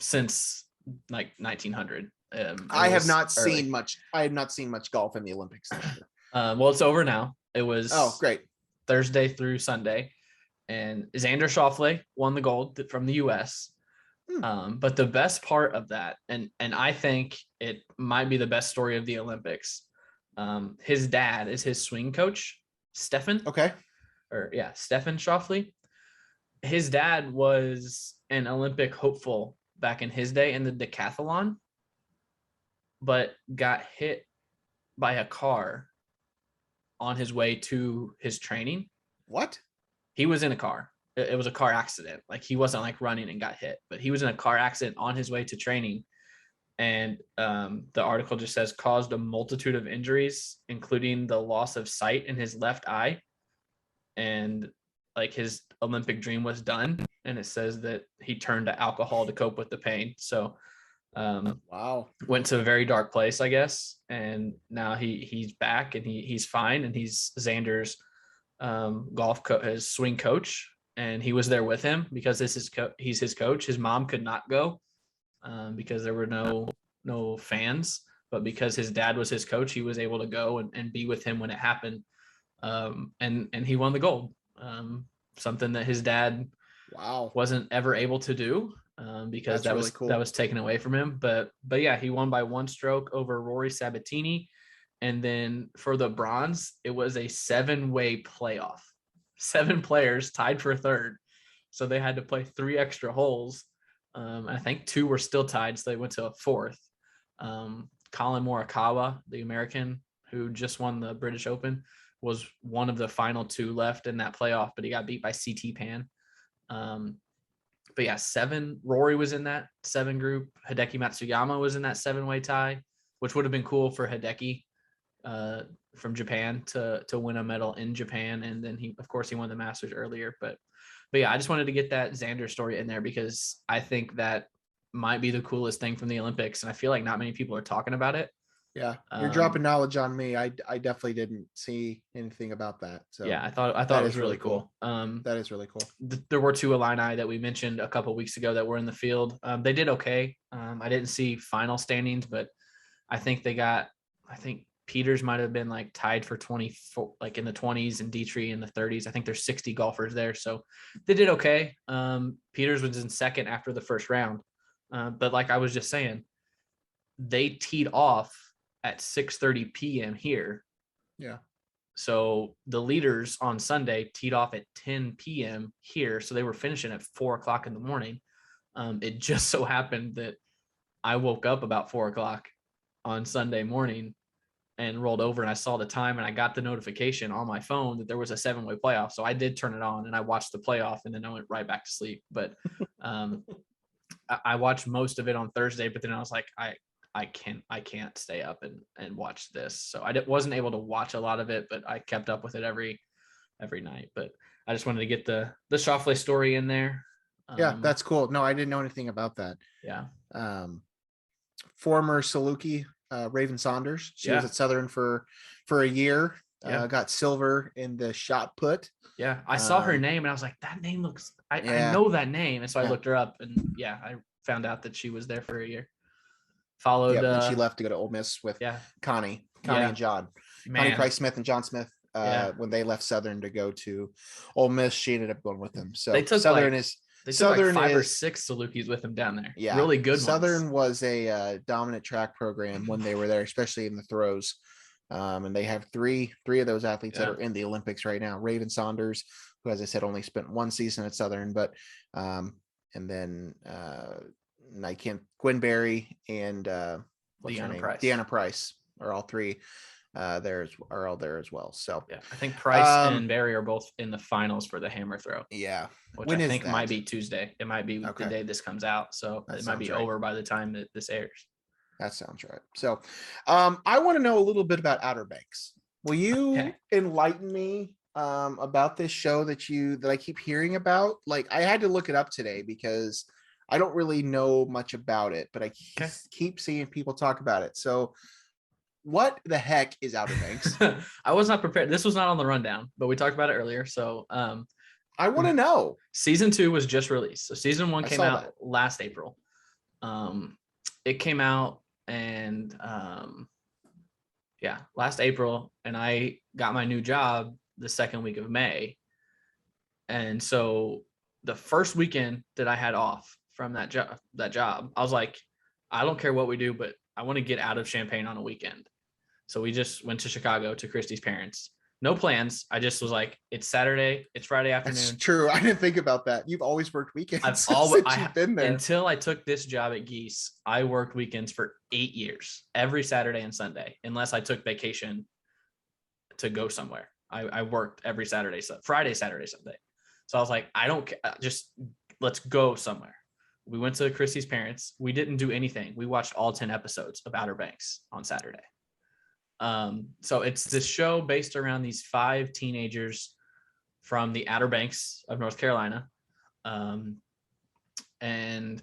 since like 1900. I have not seen much golf in the Olympics this year. Well, it's over now. It was great. Thursday through Sunday, and Xander Schauffele won the gold from the U.S. But the best part of that, and I think it might be the best story of the Olympics. His dad is his swing coach, Stefan. Stefan Schauffele. His dad was an Olympic hopeful back in his day in the decathlon, but got hit by a car on his way to his training. What? He was in a car. It was a car accident. Like, he wasn't like running and got hit, but he was in a car accident on his way to training And the article just says caused a multitude of injuries, including the loss of sight in his left eye. And like his Olympic dream was done. And it says that he turned to alcohol to cope with the pain. So Wow. went to a very dark place, I guess. And now he's back and he's fine. And he's Xander's his swing coach. And he was there with him because he's his coach. His mom could not go because there were no fans, but because his dad was his coach, he was able to go and be with him when it happened. And he won the gold, something that his dad wasn't ever able to do because that was taken away from him. But yeah, he won by 1 stroke over Rory Sabatini. And then for the bronze, it was a 7-way playoff. 7 players tied for third. So they had to play 3 extra holes. I think 2 were still tied, so they went to a 4th. Colin Morikawa, the American who just won the British Open, was one of the final 2 left in that playoff, but he got beat by CT Pan. But yeah, 7. Rory was in that 7 group. Hideki Matsuyama was in that 7-way tie, which would have been cool for Hideki from Japan to win a medal in Japan. And then he won the Masters earlier. But yeah, I just wanted to get that Xander story in there because I think that might be the coolest thing from the Olympics. And I feel like not many people are talking about it. Yeah. You're dropping knowledge on me. I definitely didn't see anything about that. So yeah, I thought it was really cool. That is really cool. There were 2 Illini that we mentioned a couple of weeks ago that were in the field. They did okay. I didn't see final standings, but I think Peters might have been like tied for 24, like in the 20s, and Dietrich in the 30s. I think there's 60 golfers there. So they did okay. Peters was in second after the first round. But like I was just saying, they teed off at 6:30 p.m. here. Yeah. So the leaders on Sunday teed off at 10 p.m. here. So they were finishing at 4:00 in the morning. It just so happened that I woke up about 4:00 on Sunday morning and rolled over and I saw the time and I got the notification on my phone that there was a 7-way playoff. So I did turn it on and I watched the playoff and then I went right back to sleep. But I watched most of it on Thursday, but then I was like, I can't stay up and watch this. So I wasn't able to watch a lot of it, but I kept up with it every night. But I just wanted to get the Schauffele story in there. Yeah, that's cool. No, I didn't know anything about that. Yeah. Former Saluki, Raven Saunders. She was at Southern for a year. Got silver in the shot put. Yeah, I saw her name and I was like, that name looks. I know that name, and so I looked her up and I found out that she was there for a year. Followed. And she left to go to Ole Miss with Connie and John. Connie Price Smith and John Smith. When they left Southern to go to Ole Miss, she ended up going with them. So they took Southern They took like 5 or 6 Salukis with him down there. Yeah, really good Southern ones. was a dominant track program when they were there, especially in the throws. And they have three of those athletes that are in the Olympics right now. Raven Saunders, who, as I said, only spent 1 season at Southern, but and then I can't. Gwen Berry and what's her name? Deanna Price are all 3 are all there as well. So I think Price and Berry are both in the finals for the hammer throw. Yeah, which I think might be Tuesday. It might be the day this comes out, so it might be over by the time that this airs. That sounds right. So I want to know a little bit about Outer Banks. Will you enlighten me about this show that I keep hearing about? Like, I had to look it up today because I don't really know much about it, but I keep seeing people talk about it. So what the heck is Outer Banks? I was not prepared. This was not on the rundown, but we talked about it earlier. So I want to know. Season 2 was just released. So season 1 came out last April. It came out and last April, and I got my new job the second week of May. And so the first weekend that I had off from that job, I was like, I don't care what we do, but I want to get out of Champaign on a weekend. So we just went to Chicago to Christy's parents. No plans. I just was like, it's Saturday, it's Friday afternoon. That's true. I didn't think about that. You've always worked weekends. I've been there. Until I took this job at Geese, I worked weekends for 8 years, every Saturday and Sunday, unless I took vacation to go somewhere. I worked every Friday, Saturday, Sunday. So I was like, I don't care. Just let's go somewhere. we went to Christy's parents. We didn't do anything. We watched all 10 episodes of Outer Banks on Saturday. So it's this show based around these 5 teenagers from the Outer Banks of North Carolina. And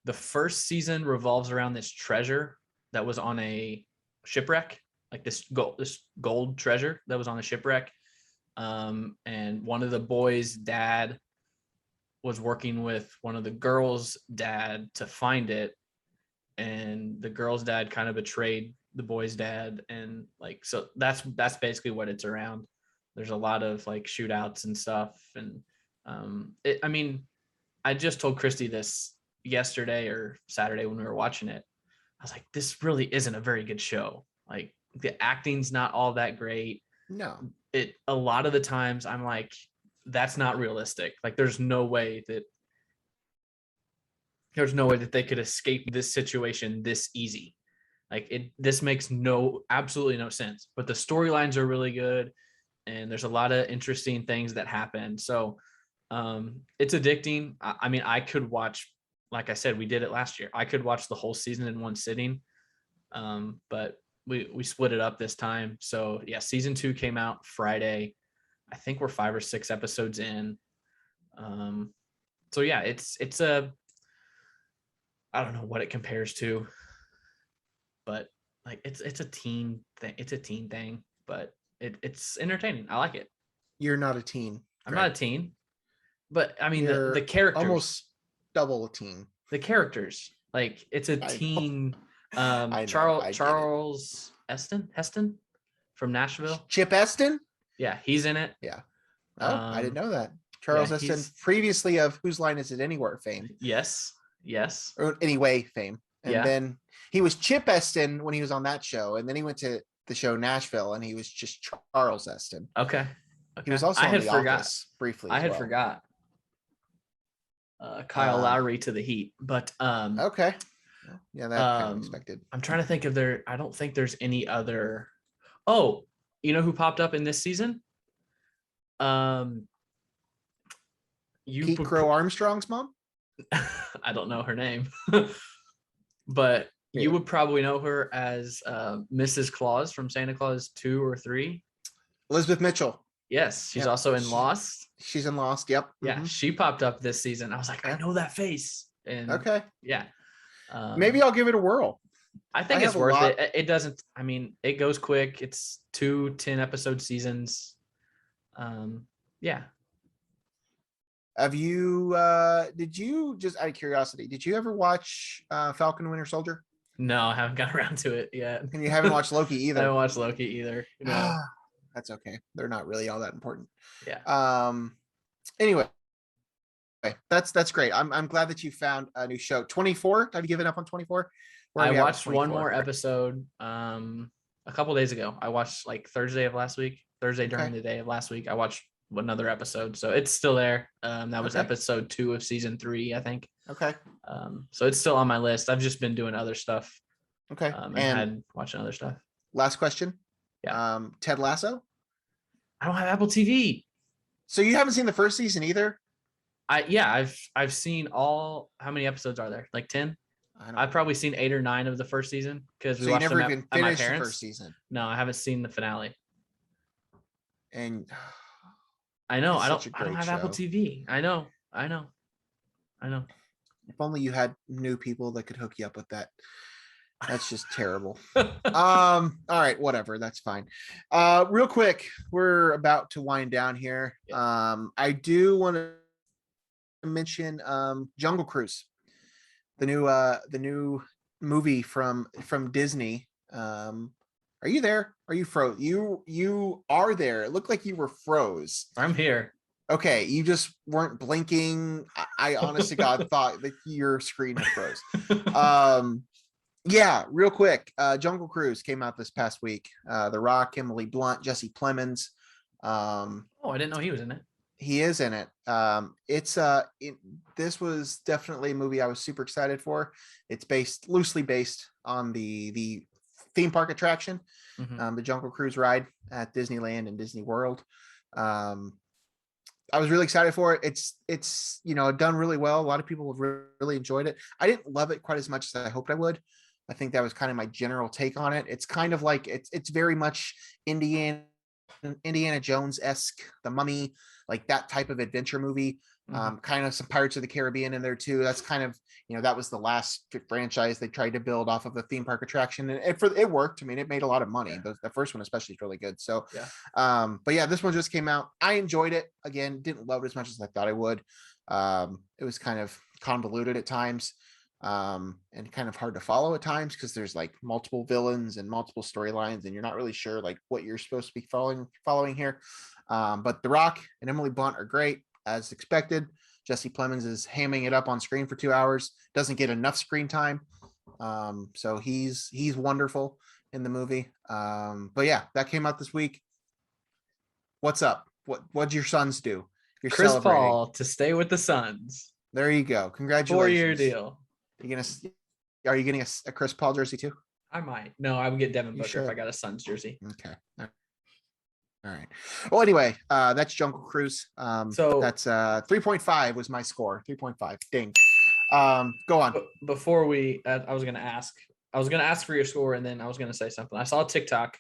the first season revolves around this treasure that was on a shipwreck, like this gold treasure that was on a shipwreck. And one of the boys' dad was working with one of the girls' dad to find it. And the girl's dad kind of betrayed the boy's dad. And like, so that's basically what it's around. There's a lot of like shootouts and stuff. And I just told Christy this yesterday or Saturday when we were watching it. I was like, this really isn't a very good show. Like the acting's not all that great. No. A lot of the times I'm like, that's not realistic. Like there's no way that they could escape this situation this easy. Like this makes absolutely no sense. But the storylines are really good and there's a lot of interesting things that happen. So it's addicting. I could watch, like I said, we did it last year. I could watch the whole season in one sitting. But we split it up this time. So yeah, season 2 came out Friday. I think we're 5 or 6 episodes in. So yeah, it's I don't know what it compares to, but like it's a teen thing. It's a teen thing, but it's entertaining. I like it. You're not a teen. I'm not a teen, but I mean You're the characters, almost double a teen. The characters, like it's a teen. Charles Heston from Nashville. Chip Eston? Yeah, he's in it. Yeah. Oh, I didn't know that. Charles Heston, previously of Whose Line Is It Anywhere fame. Yes. Or Anyway fame. And then he was Chip Eston when he was on that show. And then he went to the show Nashville and he was just Charles Eston. Okay. He was also on The Office briefly. I had forgot. Kyle Lowry to the Heat. But okay. Yeah, that kind of expected. I'm trying to think I don't think there's any other. Oh, you know who popped up in this season? Pete Crow Armstrong's mom? I don't know her name. But you would probably know her as Mrs. Claus from Santa Claus 2 or 3. Elizabeth Mitchell. Yes, she's also in Lost. She's in Lost, yep. Yeah, she popped up this season. I was like, I know that face. And yeah. Maybe I'll give it a whirl. I think it's worth it. It doesn't, it goes quick. It's 2 10-episode seasons. Yeah. Have you did you, just out of curiosity, did you ever watch Falcon Winter Soldier? No, I haven't got around to it yet. And you haven't watched Loki either? I haven't watched Loki either. No. That's okay. They're not really all that important. Yeah. Anyway, that's great. I'm glad that you found a new show. 24? Have you given up on 24? I watched one more episode a couple days ago. I watched like Thursday during the day of last week. I watched another episode, so it's still there. That was episode 2 of season 3, I think. Okay. So it's still on my list. I've just been doing other stuff. Okay. And watching other stuff. Last question. Yeah. Ted Lasso? I don't have Apple TV. So you haven't seen the first season either? I've seen how many episodes are there? Like 10? I've probably seen 8 or 9 of the first season because we watched them at my parents. The first season. No, I haven't seen the finale. And I know I don't have Apple TV. I know. If only you had new people that could hook you up with that. That's just terrible. All right, whatever. That's fine. Real quick, we're about to wind down here. I do want to mention Jungle Cruise, the new movie from Disney. Are you there? Are you froze? You are there. It looked like you were froze. I'm here. Okay, you just weren't blinking. I honest to God thought that your screen had froze. Yeah, real quick. Jungle Cruise came out this past week. The Rock, Emily Blunt, Jesse Plemons. I didn't know he was in it. He is in it. This was definitely a movie I was super excited for. It's loosely based on the theme park attraction, the Jungle Cruise ride at Disneyland and Disney World. I was really excited for it. It's done really well. A lot of people have really enjoyed it. I didn't love it quite as much as I hoped I would. I think that was kind of my general take on it. It's kind of like it's very much Indiana Jones-esque, The Mummy, like that type of adventure movie. Kind of some Pirates of the Caribbean in there too. That's kind of, that was the last franchise they tried to build off of a theme park attraction, and it worked. I mean, it made a lot of money. Yeah. The first one especially is really good. So, Yeah. but yeah, this one just came out. I enjoyed it. Again, didn't love it as much as I thought I would. It was kind of convoluted at times, and kind of hard to follow at times because there's like multiple villains and multiple storylines, and you're not really sure like what you're supposed to be following here. But The Rock and Emily Blunt are great as expected. Jesse Plemons is hamming it up on screen for 2 hours, doesn't get enough screen time. So he's wonderful in the movie. But yeah, that came out this week. What's up? What'd your Suns do? You're Chris celebrating. Paul to stay with the Suns. There you go. Congratulations. 4-year deal. Are you getting a Chris Paul jersey too? I might. No, I would get Devin You Booker should. if I got a Suns jersey. Okay. All right. Well, anyway, that's Jungle Cruise. So that's 3.5 was my score. 3.5. Ding. Go on. Before I was gonna ask for your score, and then I was gonna say something. I saw TikTok.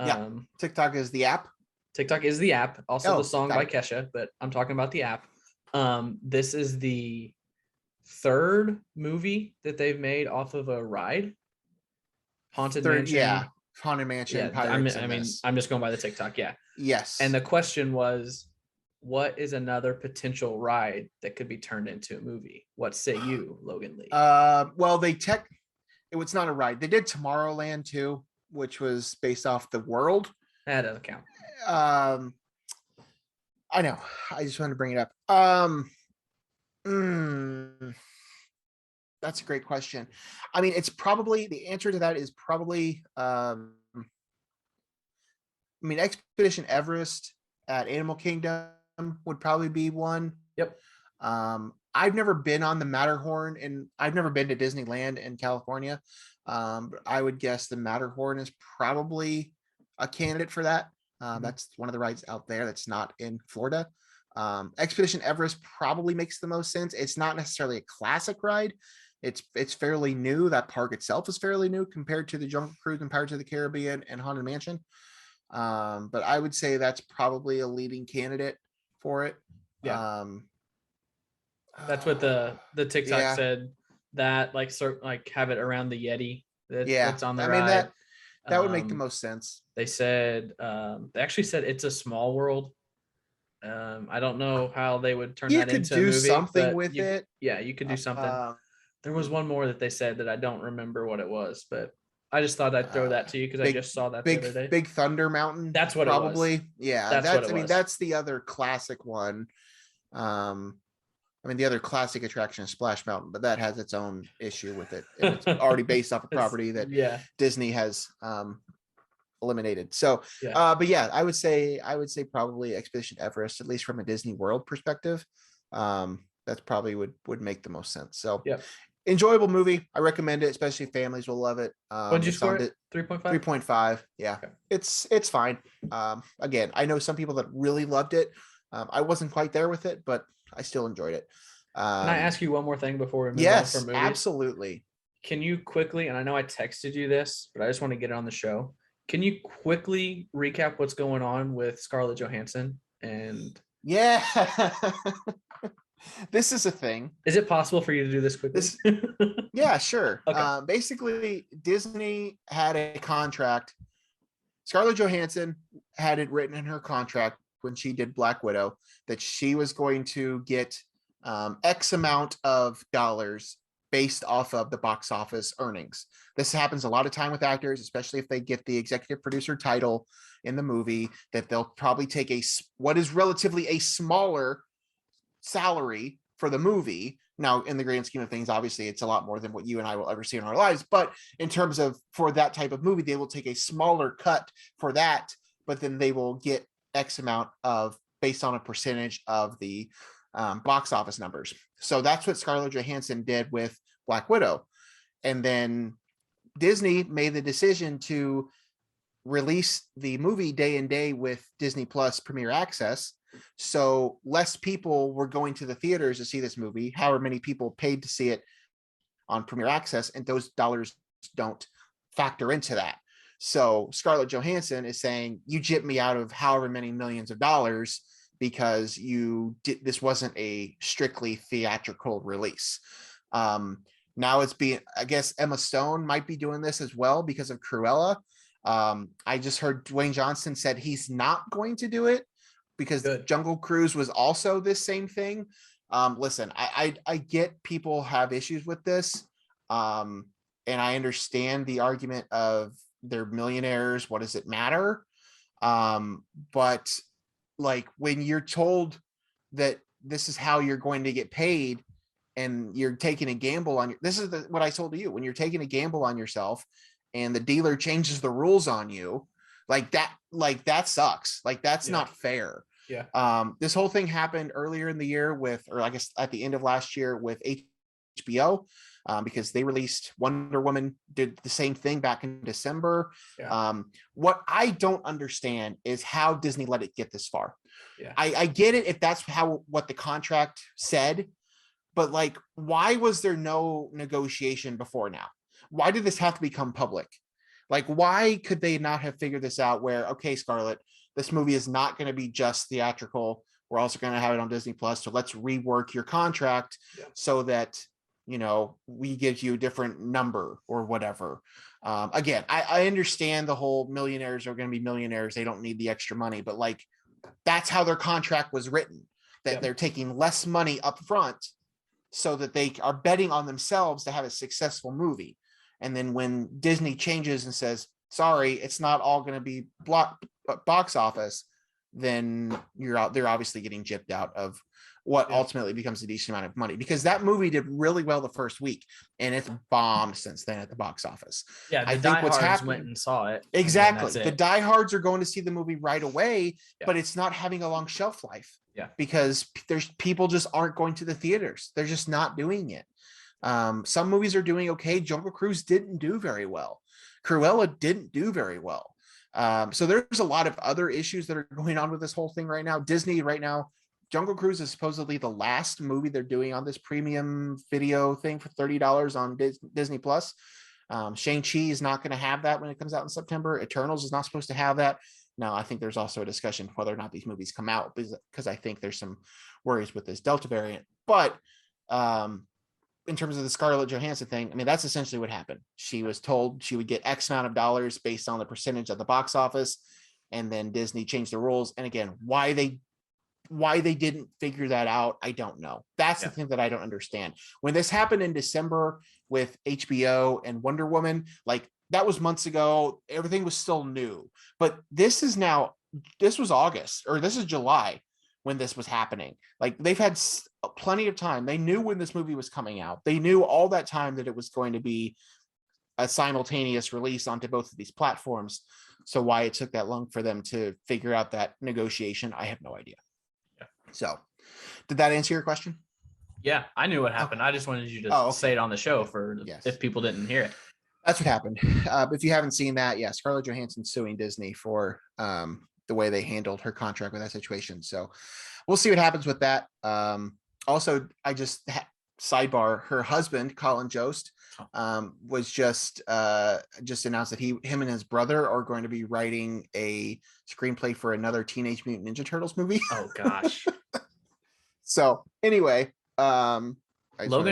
Yeah. TikTok is the app. TikTok is the app. Also the song by it. Kesha, but I'm talking about the app. This is the third movie that they've made off of a ride. Haunted Mansion. Yeah. Haunted Mansion. Yeah, Pirates, I'm just going by the TikTok. Yeah. Yes. And the question was, what is another potential ride that could be turned into a movie? What say you, Logan Lee? Well, it was not a ride. They did Tomorrowland too, which was based off the world. That doesn't count. I know. I just wanted to bring it up. That's a great question. I mean, the answer to that is probably, Expedition Everest at Animal Kingdom would probably be one. Yep. I've never been on the Matterhorn, and I've never been to Disneyland in California. But I would guess the Matterhorn is probably a candidate for that. That's one of the rides out there that's not in Florida. Expedition Everest probably makes the most sense. It's not necessarily a classic ride. It's fairly new. That park itself is fairly new compared to the Jungle Cruise and Pirates of the Caribbean and Haunted Mansion. But I would say that's probably a leading candidate for it. Yeah. That's what the TikTok said, that like have it around the Yeti that's on the ride. That would make the most sense. They said they actually said It's a Small World. I don't know how they would turn that into a movie. You could do something with it. Yeah, you could do something. There was one more that they said that I don't remember what it was, but I just thought I'd throw that to you because I just saw that the other day. Big Thunder Mountain. That's what probably. It was. Yeah, that's the other classic one. The other classic attraction is Splash Mountain, but that has its own issue with it. It's already based off a property that Disney has eliminated. So, but yeah, I would say probably Expedition Everest, at least from a Disney World perspective. That's probably would make the most sense. So, enjoyable movie. I recommend it, especially families will love it. What did you score it? 3.5? 3.5. Yeah. Okay. It's fine. Again, I know some people that really loved it. I wasn't quite there with it, but I still enjoyed it. Can I ask you one more thing before we move on from movies? Absolutely. Can you quickly, and I know I texted you this, but I just want to get it on the show. Can you quickly recap what's going on with Scarlett Johansson? And this is a thing. Is it possible for you to do this quickly? Yeah, sure. Okay. Basically, Disney had a contract. Scarlett Johansson had it written in her contract when she did Black Widow that she was going to get X amount of dollars based off of the box office earnings. This happens a lot of time with actors, especially if they get the executive producer title in the movie, that they'll probably take what is relatively a smaller salary for the movie. Now, in the grand scheme of things, obviously it's a lot more than what you and I will ever see in our lives. But in terms of for that type of movie, they will take a smaller cut for that, but then they will get X amount of based on a percentage of the box office numbers. So that's what Scarlett Johansson did with Black Widow. And then Disney made the decision to release the movie day and day with Disney Plus Premier Access. So less people were going to the theaters to see this movie. However many people paid to see it on Premier Access, and those dollars don't factor into that. So Scarlett Johansson is saying, you gypped me out of however many millions of dollars because this wasn't a strictly theatrical release. Now it's being, I guess Emma Stone might be doing this as well because of Cruella. I just heard Dwayne Johnson said he's not going to do it because Jungle Cruise was also this same thing. Listen, I get people have issues with this. And I understand the argument of they're millionaires. What does it matter? But like when you're told that this is how you're going to get paid and you're taking a gamble on what I told you, when you're taking a gamble on yourself and the dealer changes the rules on you like that sucks. Like that's not fair. Yeah. This whole thing happened earlier in the year or I guess at the end of last year with HBO, because they released Wonder Woman, did the same thing back in December. Yeah. What I don't understand is how Disney let it get this far. Yeah. I get it if that's what the contract said, but like, why was there no negotiation before now? Why did this have to become public? Like, why could they not have figured this out where, okay, Scarlett, this movie is not going to be just theatrical. We're also going to have it on Disney Plus. So let's rework your contract so that, we give you a different number or whatever. Again, I understand the whole millionaires are going to be millionaires. They don't need the extra money, but like, that's how their contract was written, that they're taking less money up front so that they are betting on themselves to have a successful movie. And then when Disney changes and says, sorry, it's not all going to be box office, then they're obviously getting gypped out of what ultimately becomes a decent amount of money, because that movie did really well the first week and it's bombed since then at the box office. Yeah, I think what's happened, went and saw it. Exactly. The diehards are going to see the movie right away, but it's not having a long shelf life. Yeah, because there's people just aren't going to the theaters. They're just not doing it. Some movies are doing okay. Jungle Cruise didn't do very well. Cruella didn't do very well. So there's a lot of other issues that are going on with this whole thing right now. Disney right now, Jungle Cruise is supposedly the last movie they're doing on this premium video thing for $30 on Disney Plus. Shang-Chi is not going to have that when it comes out in September. Eternals is not supposed to have that. Now, I think there's also a discussion whether or not these movies come out, because I think there's some worries with this Delta variant. But in terms of the Scarlett Johansson thing, I mean, that's essentially what happened. She was told she would get X amount of dollars based on the percentage of the box office, and then Disney changed the rules. And again, why they didn't figure that out, I don't know. That's the thing that I don't understand. When this happened in December with HBO and Wonder Woman, like, that was months ago. Everything was still new. But this was August, or this is July when this was happening. Like, they've had plenty of time. They knew when this movie was coming out. They knew all that time that it was going to be a simultaneous release onto both of these platforms. So why it took that long for them to figure out that negotiation, I have no idea. Yeah. So did that answer your question? Yeah, I knew what happened. Okay. I just wanted you to say it on the show if people didn't hear it. That's what happened. If you haven't seen that, Scarlett Johansson suing Disney for the way they handled her contract with that situation. So we'll see what happens with that. Also, I just sidebar, her husband, Colin Jost, was just announced that him and his brother are going to be writing a screenplay for another Teenage Mutant Ninja Turtles movie. Oh gosh. So anyway, Logan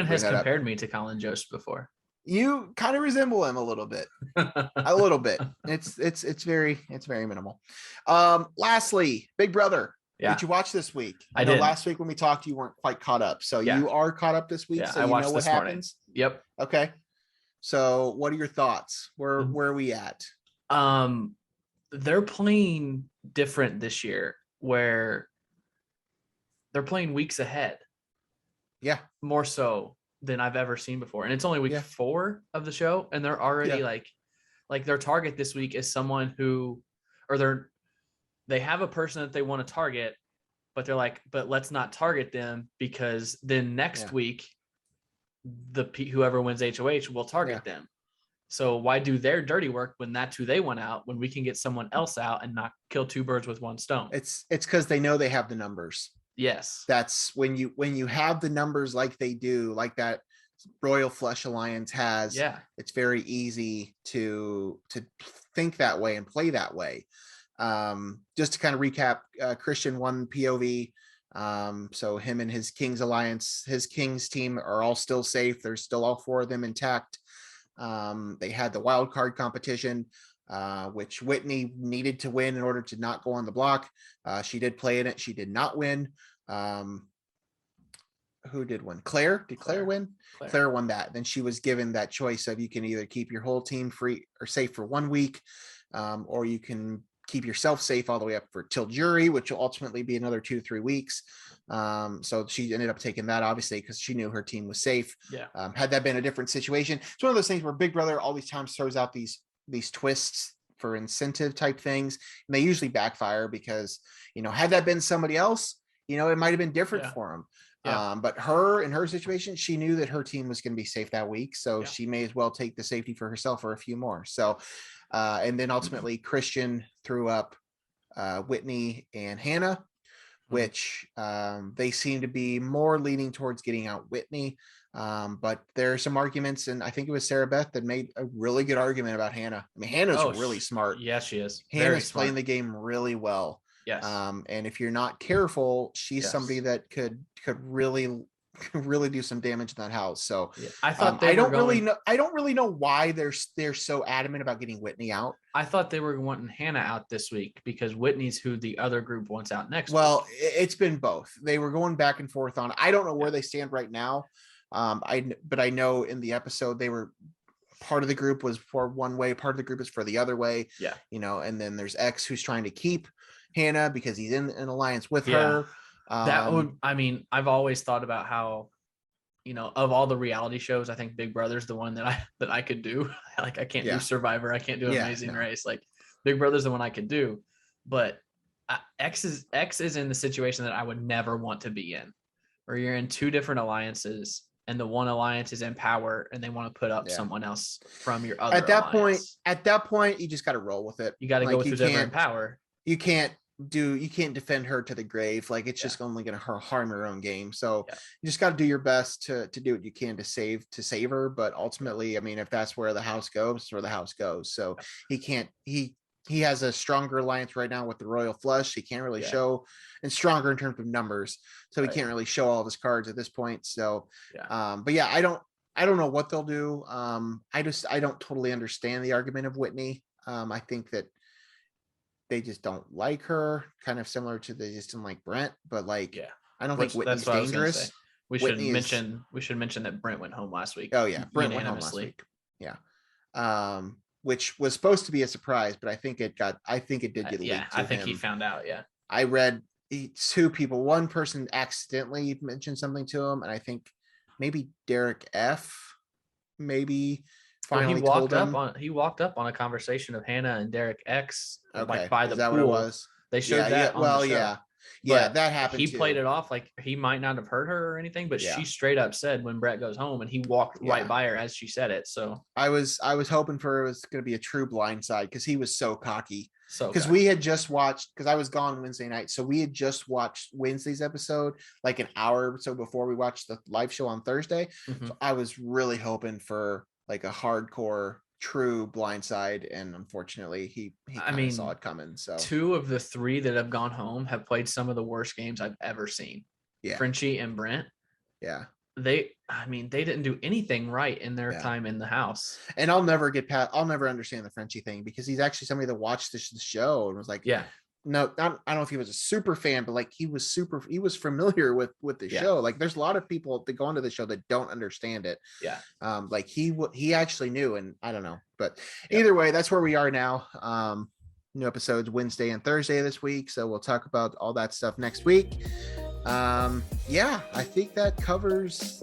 has compared me to Colin Jost before. You kind of resemble him a little bit. A little bit. It's very minimal. Lastly, Big Brother. Yeah. Did you watch this week? I did. Last week when we talked, you weren't quite caught up. So you are caught up this week. Yeah, so I watched what happens. Morning. Yep. Okay. So what are your thoughts? Where are we at? They're playing different this year, where they're playing weeks ahead. Yeah. More so than I've ever seen before. And it's only week 4 of the show. And they're already like their target this week is someone who, or they have a person that they want to target, but they're like, but let's not target them, because then next week, whoever wins HOH will target them. So why do their dirty work when that's who they want out, when we can get someone else out and not kill two birds with one stone? It's because they know they have the numbers. Yes. That's when you have the numbers like they do, like that Royal Flush Alliance has. Yeah. It's very easy to think that way and play that way. Just to kind of recap, Christian won POV. So him and his Kings Alliance, his Kings team are all still safe. There's still all 4 of them intact. They had the wild card competition, which Whitney needed to win in order to not go on the block. She did play in it. She did not win. Who did win? Claire. Did Claire win? Claire won that. Then she was given that choice of you can either keep your whole team free or safe for 1 week, or you can keep yourself safe all the way up for till jury, which will ultimately be another 2 to 3 weeks. So she ended up taking that, obviously, because she knew her team was safe. Yeah. Had that been a different situation, it's one of those things where Big Brother all these times throws out these twists for incentive type things, and they usually backfire because, had that been somebody else, it might have been different for them. Yeah. But in her situation, she knew that her team was going to be safe that week. So she may as well take the safety for herself or a few more. So, and then ultimately Christian threw up Whitney and Hannah, which they seem to be more leaning towards getting out Whitney. But there are some arguments, and I think it was Sarah Beth that made a really good argument about Hannah. I mean, Hannah's really smart. Yeah, she is. Hannah's playing the game really well. Yes. And if you're not careful, she's somebody that could really do some damage in that house. So I thought I don't really know why they're so adamant about getting Whitney out. I thought they were wanting Hannah out this week because Whitney's who the other group wants out next week. Well, it's been both. They were going back and forth on. I don't know where they stand right now. But I know in the episode they were part of the group was for one way, part of the group is for the other way. Yeah. And then there's X who's trying to keep Hannah because he's in an alliance with her. I've always thought about how, of all the reality shows, I think Big Brother's the one that I could do. Like I can't do Survivor. I can't do Amazing Race. Like Big Brother's the one I could do, but X is in the situation that I would never want to be in, where you're in 2 different alliances and the one alliance is in power and they want to put up someone else from your other alliance. At that point, you just got to roll with it. You got to go with who's ever in power. You can't defend her to the grave. Like it's just only going to harm her own game. So you just got to do your best to do what you can to save her. But ultimately, I mean, if that's where the house goes, it's where the house goes. So he has a stronger alliance right now with the Royal Flush. He can't really show, and stronger in terms of numbers. So he can't really show all of his cards at this point. So, but yeah, I don't know what they'll do. I don't totally understand the argument of Whitney. I think that they just don't like her, kind of similar to they just didn't like Brent, but like, I don't think Whitney's dangerous. We should mention that Brent went home last week. Oh yeah. Brent went home last week. Yeah. Which was supposed to be a surprise, but I think it did get leaked. Yeah. I think he found out. Yeah. I read 2 people. One person accidentally mentioned something to him. And I think maybe Derek F maybe finally told him. He walked up on a conversation of Hannah and Derek X, like by the pool. What it was? They showed that. Well, the show. Yeah, that happened. He played it off like he might not have heard her or anything, but she straight up said when Brett goes home, and he walked right by her as she said it. So I was hoping for it was going to be a true blindside because he was so cocky. Because we had just watched, because I was gone Wednesday night, so we had just watched Wednesday's episode like an hour or so before we watched the live show on Thursday. Mm-hmm. So I was really hoping for like a hardcore true blindside, and unfortunately he saw it coming. So 2 of the 3 that have gone home have played some of the worst games I've ever seen. Frenchie and Brent. They didn't do anything right in their time in the house. And I'll never understand the Frenchie thing, because he's actually somebody that watched the show and was like, no, I don't know if he was a super fan, but like he was familiar with the show. Like there's a lot of people that go into the show that don't understand it. Like he actually knew, and I don't know, but either way, that's where we are now. New episodes Wednesday and Thursday this week, so we'll talk about all that stuff next week. I think that covers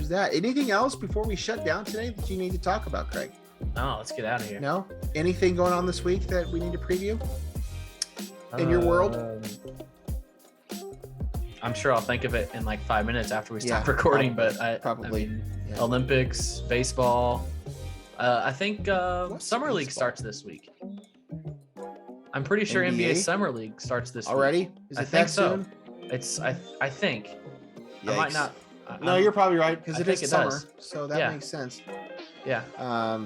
that. Anything else before we shut down today that you need to talk about, Craig? No, let's get out of here. No? Anything going on this week that we need to preview in your world? I'm sure I'll think of it in like 5 minutes after we stop recording, but probably Olympics, baseball, I think Summer League baseball? starts this week. I'm pretty sure NBA? NBA Summer League starts this week. Already? Is I it think that so. soon? It's I think. I might Yikes. not. No, you're probably right because I it think is it summer, does. so that Yeah. makes sense. Yeah.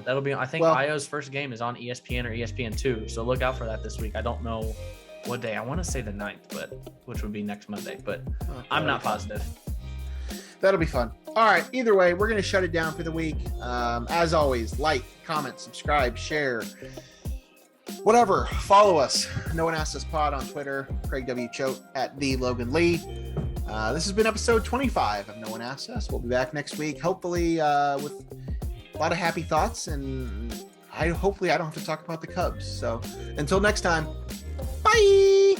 That'll be. I think well- Io's first game is on ESPN or ESPN2, so look out for that this week. I don't know what day. I want to say the 9th, but which would be next Monday, but I'm not positive. That'll be fun. All right. Either way, we're going to shut it down for the week. As always, like, comment, subscribe, share, whatever. Follow us. No One Asked Us Pod on Twitter. Craig W. Choate at the Logan Lee. This has been episode 25 of No One Asked Us. We'll be back next week, hopefully with a lot of happy thoughts, and hopefully I don't have to talk about the Cubs. So until next time, bye.